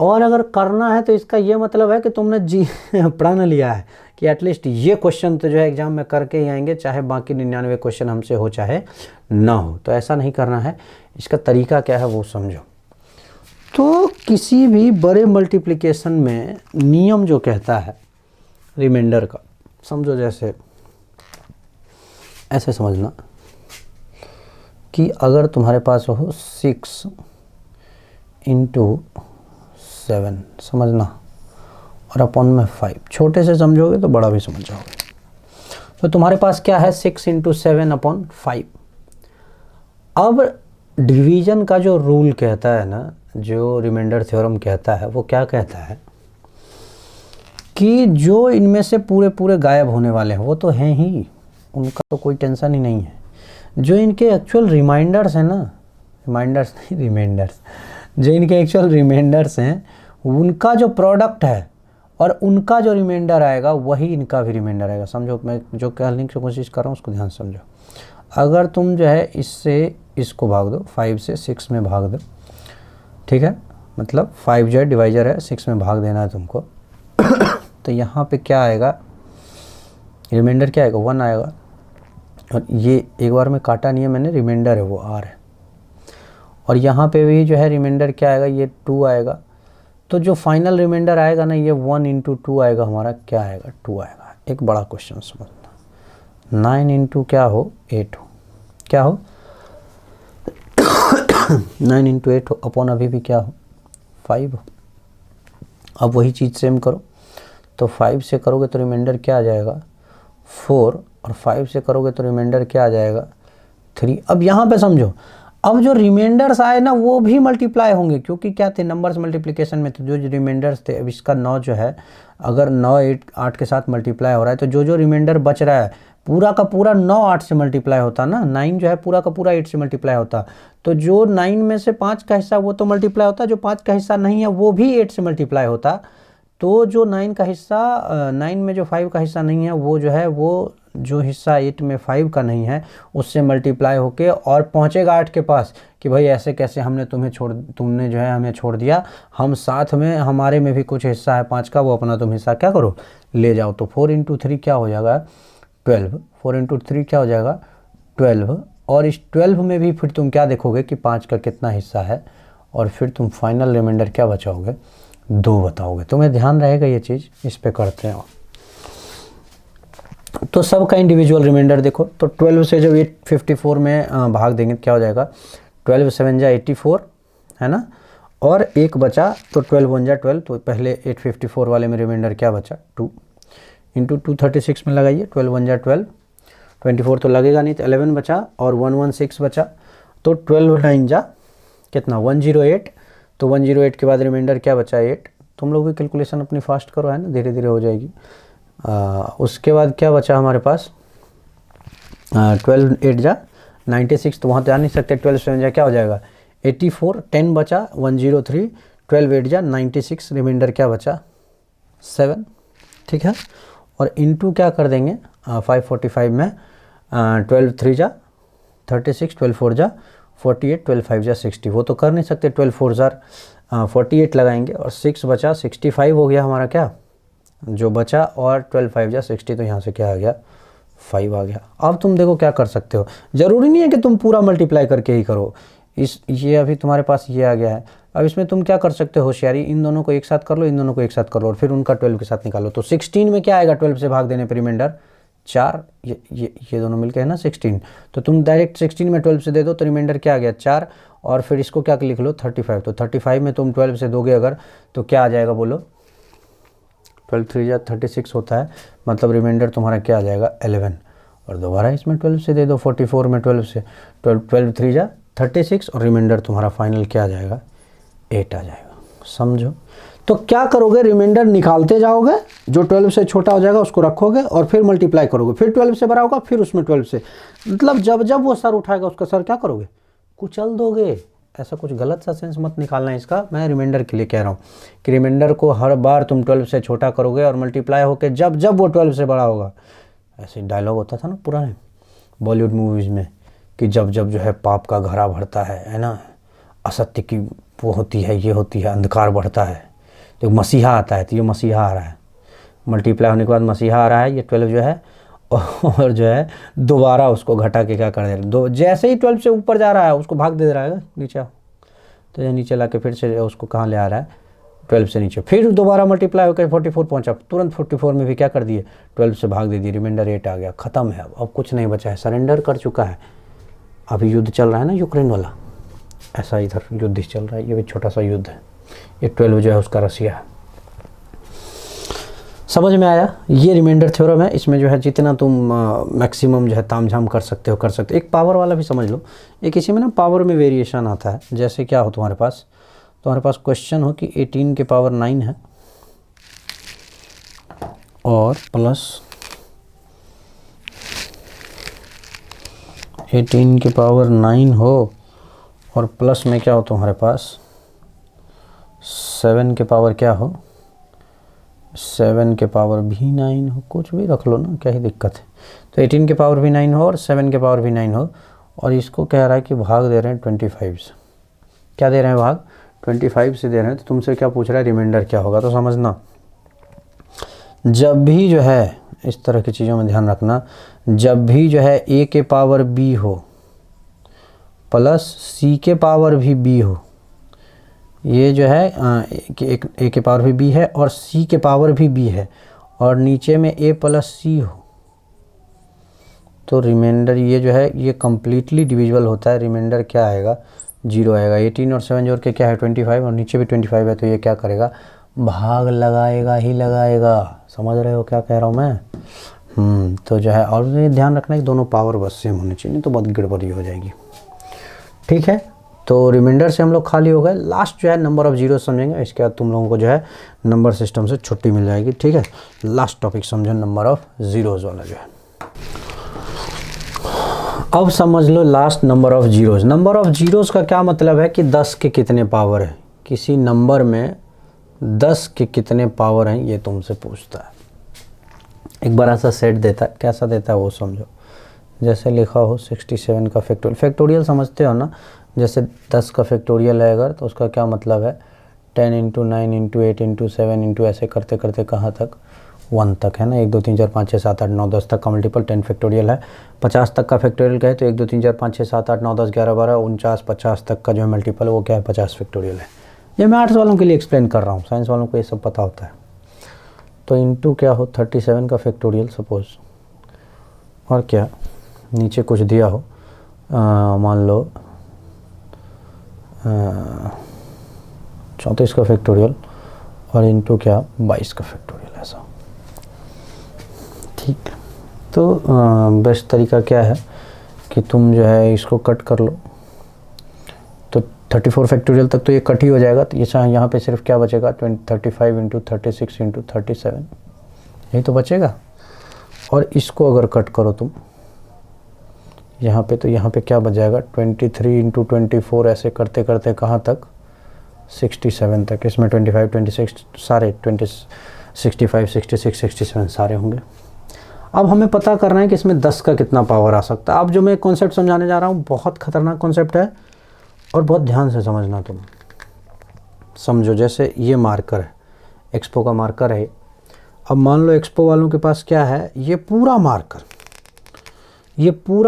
और अगर करना है तो इसका ये मतलब है कि तुमने जी प्रण लिया है कि एटलीस्ट ये क्वेश्चन तो जो है एग्ज़ाम में करके ही आएंगे, चाहे बाकी 99 क्वेश्चन हमसे हो चाहे ना हो। तो ऐसा नहीं करना है। इसका तरीका क्या है वो समझो। तो किसी भी बड़े मल्टीप्लिकेशन में नियम जो कहता है रिमाइंडर का, समझो जैसे ऐसे समझना कि अगर तुम्हारे पास हो 6 × 7, समझना, और अपॉन में 5, छोटे से समझोगे तो बड़ा भी समझ जाओगे। तो तुम्हारे पास क्या है 6 × 7 अपॉन 5। अब डिवीज़न का जो रूल कहता है ना, जो रिमाइंडर थ्योरम कहता है, वो क्या कहता है कि जो इनमें से पूरे पूरे गायब होने वाले हैं वो तो हैं ही, उनका तो कोई टेंशन ही नहीं है। जो इनके एक्चुअल रिमाइंडर्स हैं ना, रिमाइंडर्स नहीं रिमाइंडर्स, जो इनके एक्चुअल रिमाइंडर्स हैं उनका जो प्रोडक्ट है और उनका जो रिमाइंडर आएगा वही इनका भी रिमाइंडर आएगा। समझो मैं जो कहने की कोशिश कर रहा हूँ उसको ध्यान से समझो। अगर तुम जो है इससे इसको भाग दो, 5 से 6 में भाग दो, ठीक है, मतलब 5 जो है डिवाइजर है, 6 में भाग देना है तुमको। तो यहाँ पे क्या आएगा, रिमाइंडर क्या आएगा, 1 आएगा। और ये एक बार में काटा नहीं है मैंने, रिमाइंडर है वो r है। और यहाँ पे भी जो है रिमाइंडर क्या आएगा, ये 2 आएगा। तो जो फाइनल रिमाइंडर आएगा ना, ये 1 × 2 आएगा, हमारा क्या आएगा, 2 आएगा। एक बड़ा क्वेश्चन समझना, 9 × क्या हो, 8 हो, क्या हो 9 × 8 हो, अपॉन अभी भी क्या हो, 5 हो। अब वही चीज़ सेम करो, तो 5 से करोगे तो रिमाइंडर क्या आ जाएगा, 4, और 5 से करोगे तो रिमाइंडर क्या आ जाएगा, 3। अब यहाँ पे समझो, अब जो रिमाइंडर्स आए ना वो भी मल्टीप्लाई होंगे, क्योंकि क्या थे, नंबर्स मल्टीप्लिकेशन में, तो जो जो रिमाइंडर्स थे, अब इसका 9 जो है, अगर 9 8 के साथ मल्टीप्लाई हो रहा है, तो जो जो रिमाइंडर बच रहा है पूरा का पूरा 9 8 से मल्टीप्लाई होता ना, 9 जो है पूरा का पूरा 8 से मल्टीप्लाई होता। तो जो 9 में से 5 का हिस्सा वो तो मल्टीप्लाई होता, जो 5 का हिस्सा नहीं है वो भी 8 से मल्टीप्लाई होता। तो जो 9 का हिस्सा, 9 में जो 5 का हिस्सा नहीं है वो जो है, वो जो हिस्सा 8 में 5 का नहीं है उससे मल्टीप्लाई होके और पहुंचेगा 8 के पास कि भाई ऐसे कैसे हमने तुमने जो है हमें छोड़ दिया, हम साथ में, हमारे में भी कुछ हिस्सा है 5 का, वो अपना तुम हिस्सा क्या करो, ले जाओ। तो 4 × 3 क्या हो जाएगा, 12। 4 × 3 क्या हो जाएगा, 12। और इस 12 में भी फिर तुम क्या देखोगे कि 5 का कितना हिस्सा है, और फिर तुम फाइनल रिमाइंडर क्या बचाओगे, 2 बताओगे। तुम्हें ध्यान रहेगा ये चीज़, इस पे करते हैं। तो सबका इंडिविजुअल रिमाइंडर देखो, तो 12 से जब 854 में भाग देंगे क्या हो जाएगा, 12 7 जा 84 है ना, और 1 बचा, तो 12 1 जा 12। तो पहले 854 वाले में रिमाइंडर क्या बचा, 2 × 236 में लगाइए, 12 1 जा 12, 24 तो लगेगा नहीं, तो 11 बचा, और 116 बचा। तो 12 9 जा कितना, 108। तो 108 के बाद रिमाइंडर क्या बचा, 8। तुम लोग भी कैलकुलेशन अपनी फास्ट करो, है ना, धीरे धीरे हो जाएगी। उसके बाद क्या बचा हमारे पास, 12 8 जा 96, तो वहाँ तो आ नहीं सकते, 12 7 जा क्या हो जाएगा, 84। 10 बचा, 103, 12 8 जा 96, रिमाइंडर क्या बचा, 7, ठीक है। और इनटू क्या कर देंगे 545 में, 12 3 जा 36, 12 4 जा 48, 12 5 जा 60, वो तो कर नहीं सकते, 12 4 जा 48 लगाएंगे, और 6 बचा, 65 हो गया हमारा क्या जो बचा, और 12 5 जा 60, तो यहाँ से क्या आ गया, 5 आ गया। अब तुम देखो क्या कर सकते हो, ज़रूरी नहीं है कि तुम पूरा मल्टीप्लाई करके ही करो, ये अभी तुम्हारे पास ये आ गया है। अब इसमें तुम क्या कर सकते हो होशियारी, इन दोनों को एक साथ कर लो, इन दोनों को एक साथ कर लो, और फिर उनका 12 के साथ निकालो। तो 16 में क्या आएगा, 12 से भाग देने पर रिमाइंडर 4, ये दोनों मिलकर है ना 16, तो तुम डायरेक्ट 16 में 12 से दे दो, तो रिमाइंडर क्या आ गया 4, और फिर इसको क्या लिख लो 35। तो 35 में तुम 12 से दोगे अगर, तो क्या आ जाएगा बोलो, 12 3 जा 36 होता है, मतलब रिमाइंडर तुम्हारा क्या आ जाएगा 11। और दोबारा इसमें 12 से दे दो, 44 में 12 से, 12 3 जा 36, और रिमाइंडर तुम्हारा फाइनल क्या आ जाएगा, 8 आ जाएगा। समझो, तो क्या करोगे, रिमाइंडर निकालते जाओगे, जो 12 से छोटा हो जाएगा उसको रखोगे, और फिर मल्टीप्लाई करोगे, फिर 12 से बड़ा होगा, फिर उसमें 12 से, मतलब जब जब वो सर उठाएगा उसका सर क्या करोगे कुचल दोगे। ऐसा कुछ गलत सा सेंस मत निकालना इसका, मैं रिमाइंडर के लिए कह रहा हूँ कि रिमाइंडर को हर बार तुम 12 से छोटा करोगे और मल्टीप्लाई होकर जब जब वो 12 से बड़ा होगा। ऐसे डायलॉग होता था ना पुराने बॉलीवुड मूवीज़ में कि जब जब जो है पाप का घड़ा भरता है ना, असत्य की वो होती है, ये होती है, अंधकार बढ़ता है, तो मसीहा आता है, तो ये मसीहा आ रहा है, मल्टीप्लाई होने के बाद मसीहा आ रहा है, ये 12 जो है, और जो है दोबारा उसको घटा के क्या कर दे रहा है, जैसे ही 12 से ऊपर जा रहा है उसको भाग दे रहा है नीचे, तो ये नीचे ला के फिर से उसको कहाँ ले आ रहा है, 12 से नीचे, फिर दोबारा मल्टीप्लाई होकर 44 पहुंचा, तुरंत 44 में भी क्या कर दिए, 12 से भाग दे दिए, रिमाइंडर 8 आ गया, ख़त्म है। अब कुछ नहीं बचा है, सरेंडर कर चुका है। अभी युद्ध चल रहा है ना यूक्रेन वाला, ऐसा इधर युद्ध चल रहा है, ये भी छोटा सा युद्ध है, ये 12 जो है उसका रसिया है। समझ में आया? ये रिमाइंडर थ्योरम है, इसमें जो है जितना तुम मैक्सिमम जो है तामझाम कर सकते हो। एक पावर वाला भी समझ लो, एक इसी में ना पावर में वेरिएशन आता है। जैसे क्या हो तुम्हारे पास क्वेश्चन हो कि 18 के पावर 9 है और प्लस 18 के पावर 9 हो और प्लस में क्या हो तुम्हारे पास 7 के पावर क्या हो, 7 के पावर भी 9 हो, कुछ भी रख लो ना, क्या ही दिक्कत है। तो 18 के पावर भी 9 हो और 7 के पावर भी 9 हो, और इसको कह रहा है कि भाग दे रहे हैं 25 से। क्या दे रहे हैं भाग? 25 से दे रहे हैं। तो तुमसे क्या पूछ रहा है, रिमाइंडर क्या होगा। तो समझना, जब भी जो है इस तरह की चीज़ों में ध्यान रखना, जब भी जो है a के पावर b हो प्लस c के पावर भी b हो, ये जो है a के पावर भी b है और c के पावर भी b है, और नीचे में a प्लस c हो, तो रिमाइंडर ये जो है ये कम्प्लीटली डिविजिबल होता है। रिमाइंडर क्या आएगा? 0 आएगा। 18 और 7 जोड़ के क्या है 25, और नीचे भी 25 है, तो ये क्या करेगा? भाग लगाएगा ही लगाएगा। समझ रहे हो क्या कह रहा हूँ मैं? तो जो है, और ये ध्यान रखना कि दोनों पावर बस सेम होनी चाहिए, नहीं तो बहुत गड़बड़ी हो जाएगी। ठीक है, तो रिमाइंडर से हम लोग खाली हो गए। लास्ट जो है नंबर ऑफ जीरो समझेंगे, इसके बाद तुम लोगों को जो है नंबर सिस्टम से छुट्टी मिल जाएगी। ठीक है, लास्ट टॉपिक समझो नंबर ऑफ जीरोज़ वाला जो है। अब समझ लो last number of zeros. Number of zeros का क्या मतलब है कि 10 के कितने पावर है, किसी नंबर में 10 के कितने पावर हैं, ये तुमसे पूछता है। एक बार ऐसा सेट देता है, कैसा देता है वो समझो। जैसे लिखा हो 67 का फैक्टोरियल, फैक्टोरियल समझते हो ना, जैसे 10 का फैक्टोरियल है अगर, तो उसका क्या मतलब है 10 इंटू 9 इंटू 8 इंटू 7 इंटू ऐसे करते करते कहाँ तक, 1 तक है ना। 1 2 3 4 5 6 7 8 9 10 तक का मल्टीपल 10 फैक्टोरियल है। 50 तक का फैक्टोरियल क्या है, तो 1 2 3 4 5 6 7 8 9 10 11 12 49 50 तक का जो है मल्टीपल है वो क्या है 50 फैक्टोरियल है। ये मैं आर्ट्स वालों के लिए एक्सप्लेन कर रहा हूँ, साइंस वालों को ये सब पता होता है। तो इंटू क्या हो 37 का फैक्टोरियल सपोज, और क्या नीचे कुछ दिया हो, मान लो 34 का फैक्टोरियल और इंटू क्या 22 का फैक्टोरियल, ऐसा। ठीक, तो बेस्ट तरीका क्या है कि तुम जो है इसको कट कर लो, तो 34 फैक्टोरियल तक तो ये कट ही हो जाएगा। तो ये यहाँ पे सिर्फ क्या बचेगा 35 इंटू 36 इंटू 37, यही तो बचेगा। और इसको अगर कट करो तुम यहाँ पे, तो यहाँ पे क्या बच जाएगा 23 इंटू 24 ऐसे करते करते कहाँ तक 67 तक। इसमें 25 26 सारे 20 65 66 67 सारे होंगे। अब हमें पता करना है कि इसमें 10 का कितना पावर आ सकता है। अब जो मैं कॉन्सेप्ट समझाने जा रहा हूँ बहुत ख़तरनाक कॉन्सेप्ट है, और बहुत ध्यान से समझना तुम। समझो, जैसे ये मार्कर है, एक्सपो का मार्कर है। अब मान लो एक्सपो वालों के पास क्या है, ये पूरा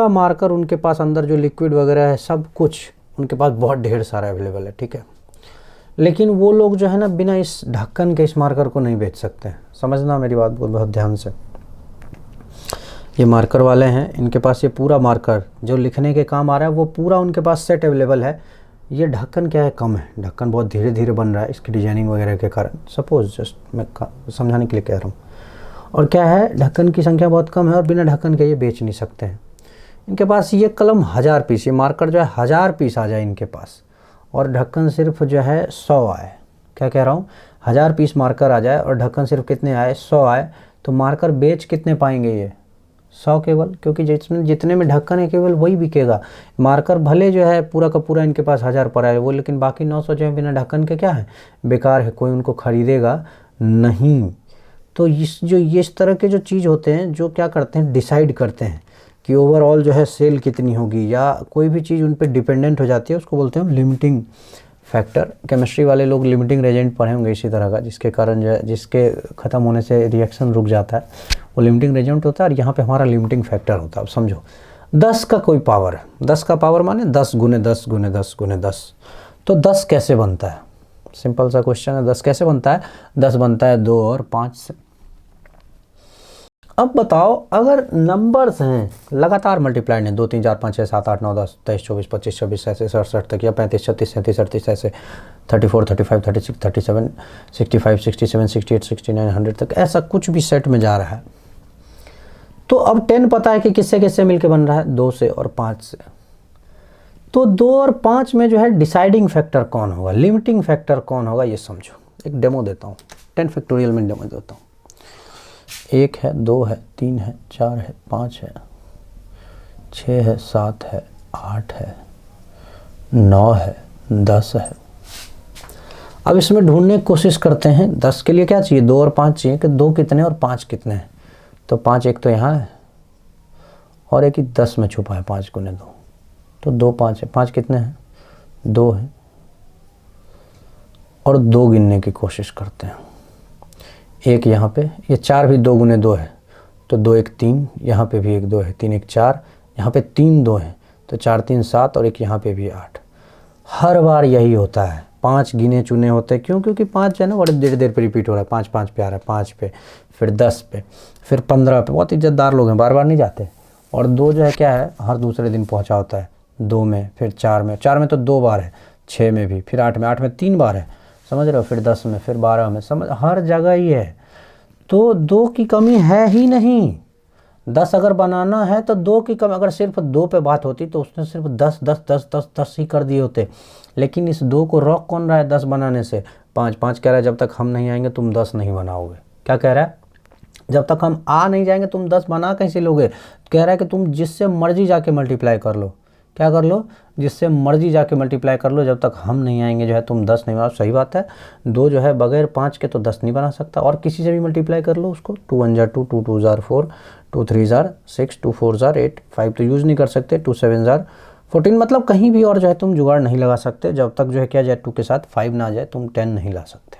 मार्कर उनके पास अंदर जो लिक्विड वगैरह है सब कुछ उनके पास बहुत ढेर सारा अवेलेबल है। ठीक है, लेकिन वो लोग जो है ना बिना इस ढक्कन के इस मार्कर को नहीं बेच सकते। समझना मेरी बात बहुत ध्यान से। ये मार्कर वाले हैं, इनके पास ये पूरा मार्कर जो लिखने के काम आ रहा है वो पूरा उनके पास सेट अवेलेबल है। ये ढक्कन क्या है, कम है, ढक्कन बहुत धीरे धीरे बन रहा है इसकी डिजाइनिंग वगैरह के कारण। सपोज जस्ट मैं समझाने के लिए कह रहा हूँ। और क्या है, ढक्कन की संख्या बहुत कम है और बिना ढक्कन के ये बेच नहीं सकते हैं। इनके पास ये कलम 1000 पीस, ये मार्कर जो है 1000 पीस आ जाए इनके पास, और ढक्कन सिर्फ जो है 100 आए। क्या कह रहा हूँ, 1000 पीस मार्कर आ जाए और ढक्कन सिर्फ कितने आए 100 आए, तो मार्कर बेच कितने पाएंगे ये 100 केवल, क्योंकि जिसमें जितने में ढक्कन है केवल वही बिकेगा। मार्कर भले जो है पूरा का पूरा इनके पास 1000 पड़ा है वो, लेकिन बाकी 900 जो है बिना ढक्कन के क्या है, बेकार है, कोई उनको खरीदेगा नहीं। तो इस तरह के जो चीज़ होते हैं जो क्या करते हैं, डिसाइड करते हैं कि ओवरऑल जो है सेल कितनी होगी, या कोई भी चीज़ उन पर डिपेंडेंट हो जाती है, उसको बोलते हैं लिमिटिंग फैक्टर। केमिस्ट्री वाले लोग लिमिटिंग एजेंट पढ़े होंगे इसी तरह का, जिसके कारण जो है, जिसके ख़त्म होने से रिएक्शन रुक जाता है, वो लिमिटिंग एजेंट होता है। और यहाँ पे हमारा लिमिटिंग फैक्टर होता है। अब समझो 10 का कोई पावर है, 10 का पावर माने 10 गुने 10 गुने 10 गुने 10। तो 10 कैसे बनता है, सिंपल सा क्वेश्चन है, 10 कैसे बनता है? 10 बनता है 2 और 5 से। अब बताओ, अगर नंबर्स हैं लगातार मल्टीप्लाइड हैं, 2 3 4 5 6 7 8 9 10 23 24 25 26 ऐसे 67 तक, या 35 36 37 38 ऐसे 34 35 36 37 65 67 68 69 100 तक, ऐसा कुछ भी सेट में जा रहा है। तो अब 10 पता है कि किससे किससे मिलके बन रहा है, 2 से और 5 से। तो 2 और 5 में जो है डिसाइडिंग फैक्टर कौन होगा, लिमिटिंग फैक्टर कौन होगा, ये समझो। एक डेमो देता हूँ, 10 फैक्टोरियल में डेमो देता हूँ। 1 है, 2 है, 3 है, 4 है, 5 है, 6 है, 7 है, 8 है, 9 है, 10 है। अब इसमें ढूंढने की कोशिश करते हैं। 10 के लिए क्या चाहिए, 2 और 5 चाहिए, कि 2 कितने और 5 कितने हैं। तो 5 एक तो यहाँ है और एक ही 10 में छुपा है, 5 गुने 2, तो 2 5 है। 5 कितने हैं, 2 है, और 2 गिनने की कोशिश करते हैं। एक यहाँ पे, ये 4 भी 2 गुने 2 है, तो 2 1 3, यहाँ पे भी एक 2 है, 3 1 4, यहाँ पे 3 2 हैं, तो 4 3 7, और एक यहाँ पे भी 8। हर बार यही होता है, 5 गिने चुने होते हैं। क्यों? क्योंकि 5 जो है ना बड़े देर देर पे रिपीट हो रहा है। 5 5 पे आ रहा है, 5 पे, फिर 10 पे, फिर 15 पे। बहुत इज्जतदार लोग हैं, बार बार नहीं जाते। और 2 जो है क्या है, हर दूसरे दिन पहुँचा होता है। 2 में, फिर 4 में, 4 में तो 2 बार है, 6 में भी, फिर 8 में, 8 में 3 बार है, समझ रहे हो, फिर 10 में, फिर 12 में, समझ, हर जगह ही है। तो 2 की कमी है ही नहीं। 10 अगर बनाना है तो 2 की कमी, अगर सिर्फ 2 पे बात होती तो उसने सिर्फ 10 10 10 10 10 ही कर दिए होते। लेकिन इस 2 को रोक कौन रहा है 10 बनाने से? 5 5 कह रहा है जब तक हम नहीं आएंगे तुम 10 नहीं बनाओगे। क्या कह रहा है? जब तक हम आ नहीं जाएंगे तुम 10 बना कैसे लोगे? कह रहा है कि तुम जिससे मर्जी जाके मल्टीप्लाई कर लो। क्या कर लो? जिससे मर्जी जाके मल्टीप्लाई कर लो, जब तक हम नहीं आएंगे जो है तुम 10 नहीं बनाओ। सही बात है, 2 जो है बगैर 5 के तो 10 नहीं बना सकता। और किसी से भी मल्टीप्लाई कर लो उसको, 2 1 2, 2 2 4, 2 3 6, 2 4 8, 5 तो यूज़ नहीं कर सकते, 2 7 14। मतलब कहीं भी और जो है तुम जुगाड़ नहीं लगा सकते जब तक जो है क्या जाए 2 के साथ 5 ना आ जाए, तुम 10 नहीं ला सकते।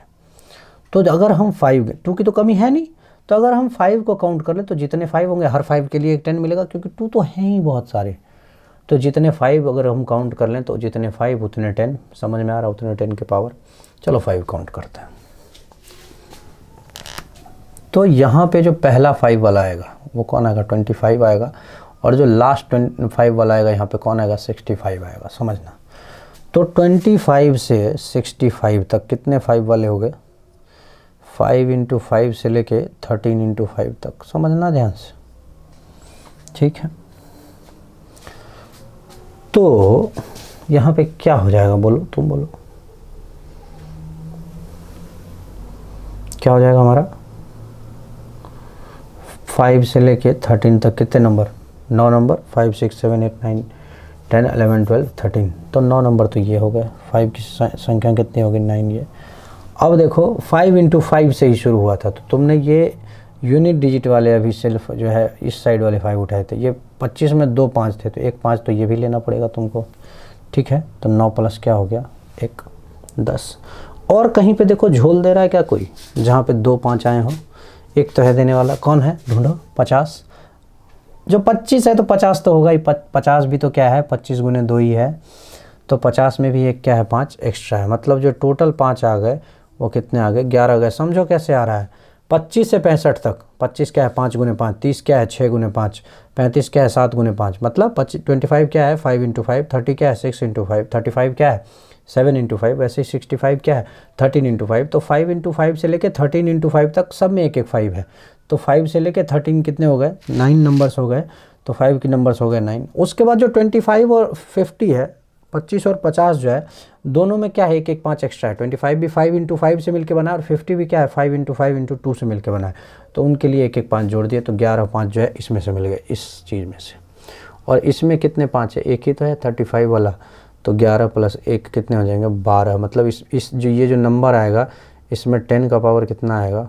तो अगर हम 5, 2 की तो कमी है नहीं, तो अगर हम 5 को काउंट कर ले तो जितने 5 होंगे हर 5 के लिए एक 10 मिलेगा, क्योंकि 2 तो हैं ही बहुत सारे। तो जितने 5 अगर हम काउंट कर लें तो जितने 5 उतने 10, समझ में आ रहा, उतने 10 के पावर। चलो 5 काउंट करते हैं। तो यहाँ पे जो पहला 5 वाला आएगा वो कौन आएगा? 25 आएगा। और जो लास्ट 25 वाला आएगा यहाँ पे कौन आएगा? 65 आएगा। समझना, तो 25 से 65 तक कितने 5 वाले हो गए? 5 × 5 से लेके 13 × 5 तक। समझना ध्यान से, ठीक है। तो यहाँ पे क्या हो जाएगा, बोलो, तुम बोलो, क्या हो जाएगा हमारा? 5 से लेके 13 तक कितने नंबर? 9 नंबर। 5 6 7 8 9 10 11 12 13। तो 9 नंबर तो ये हो गए। 5 की संख्या कितनी होगी? 9 ये। अब देखो 5 × 5 से ही शुरू हुआ था, तो तुमने ये यूनिट डिजिट वाले अभी सिर्फ जो है इस साइड वाले 5 उठाए थे। ये 25 में 2 5 थे, तो एक 5 तो ये भी लेना पड़ेगा तुमको, ठीक है। तो 9 प्लस क्या हो गया? 1 10। और कहीं पे देखो झोल दे रहा है क्या कोई, जहाँ पे 2 5 आए हो? एक तो है देने वाला, कौन है? ढूंढो। 50। जो 25 है तो 50 तो होगा ही। 50 भी तो क्या है? 25 × 2 ही है। तो 50 में भी एक क्या है? 5 एक्स्ट्रा है। मतलब जो टोटल 5 आ गए वो कितने आ गए? 11 आ गए। समझो कैसे आ रहा है। 25 से 65 तक। 25 क्या है? 5 × 5। 30 क्या है? 6 × 5। 35 क्या है? 7 × 5। मतलब 25 क्या है? 5 × 5। 30 क्या है? 6 × 5। 35 क्या है? 7 × 5। वैसे ही 65 क्या है? 13 × 5। तो 5 × 5 से लेके 13 × 5 तक सब में एक एक 5 है। तो 5 से लेके 13 कितने हो गए? 9 नंबर्स हो गए। तो 5 के नंबर्स हो गए 9। उसके बाद जो 25 और 50 है 25 और 50 जो है दोनों में क्या है, एक एक 5 एक्स्ट्रा है। 25 भी 5 इंटू 5 से मिलकर बना है और 50 भी क्या है 5 इंटू 5 इंटू 2 से मिलकर बना है। तो उनके लिए एक एक 5 जोड़ दिए तो 11 5 जो है इसमें से मिल गए, इस चीज़ में से। और इसमें कितने 5 है, एक ही तो है 35 वाला, तो 11 प्लस 1 कितने हो जाएंगे 12। मतलब इस जो ये जो नंबर आएगा इसमें 10 का पावर कितना आएगा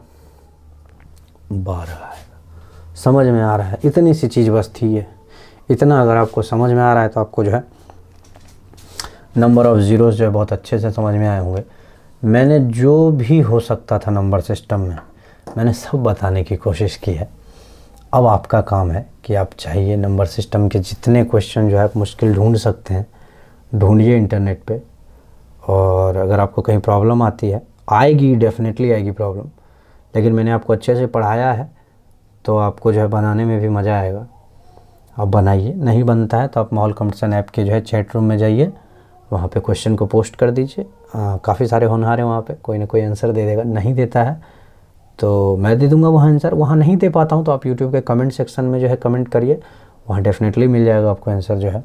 12 आएगा। समझ में आ रहा है? इतनी सी चीज़ बस थी ये। इतना अगर आपको समझ में आ रहा है तो आपको जो है नंबर ऑफ़ ज़ीरोज़ जो है बहुत अच्छे से समझ में आए होंगे। मैंने जो भी हो सकता था नंबर सिस्टम में मैंने सब बताने की कोशिश की है। अब आपका काम है कि आप चाहिए नंबर सिस्टम के जितने क्वेश्चन जो है आप मुश्किल ढूंढ सकते हैं, ढूंढिए इंटरनेट पे। और अगर आपको कहीं प्रॉब्लम आती है, आएगी, डेफिनेटली आएगी प्रॉब्लम, लेकिन मैंने आपको अच्छे से पढ़ाया है तो आपको जो है बनाने में भी मज़ा आएगा। आप बनाइए, नहीं बनता है तो आप माहौल कंपटीशन ऐप के जो है चैट रूम में जाइए, वहाँ पे क्वेश्चन को पोस्ट कर दीजिए। काफ़ी सारे होनहार हैं वहाँ पे, कोई ना कोई आंसर दे देगा। नहीं देता है तो मैं दे दूंगा वहाँ आंसर। वहाँ नहीं दे पाता हूँ तो आप यूट्यूब के कमेंट सेक्शन में जो है कमेंट करिए, वहाँ डेफिनेटली मिल जाएगा आपको आंसर जो है।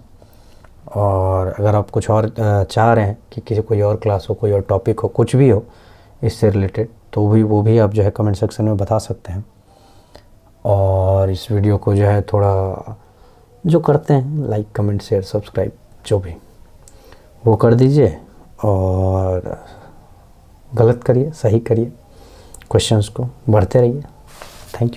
और अगर आप कुछ और चाह रहे हैं कि किसी कोई और क्लास हो, कोई और टॉपिक हो, कुछ भी हो इससे रिलेटेड, तो वो भी आप जो है कमेंट सेक्शन में बता सकते हैं। और इस वीडियो को जो है थोड़ा जो करते हैं लाइक कमेंट शेयर सब्सक्राइब जो भी वो कर दीजिए, और गलत करिए सही करिए, क्वेश्चंस को बढ़ते रहिए। Thank you.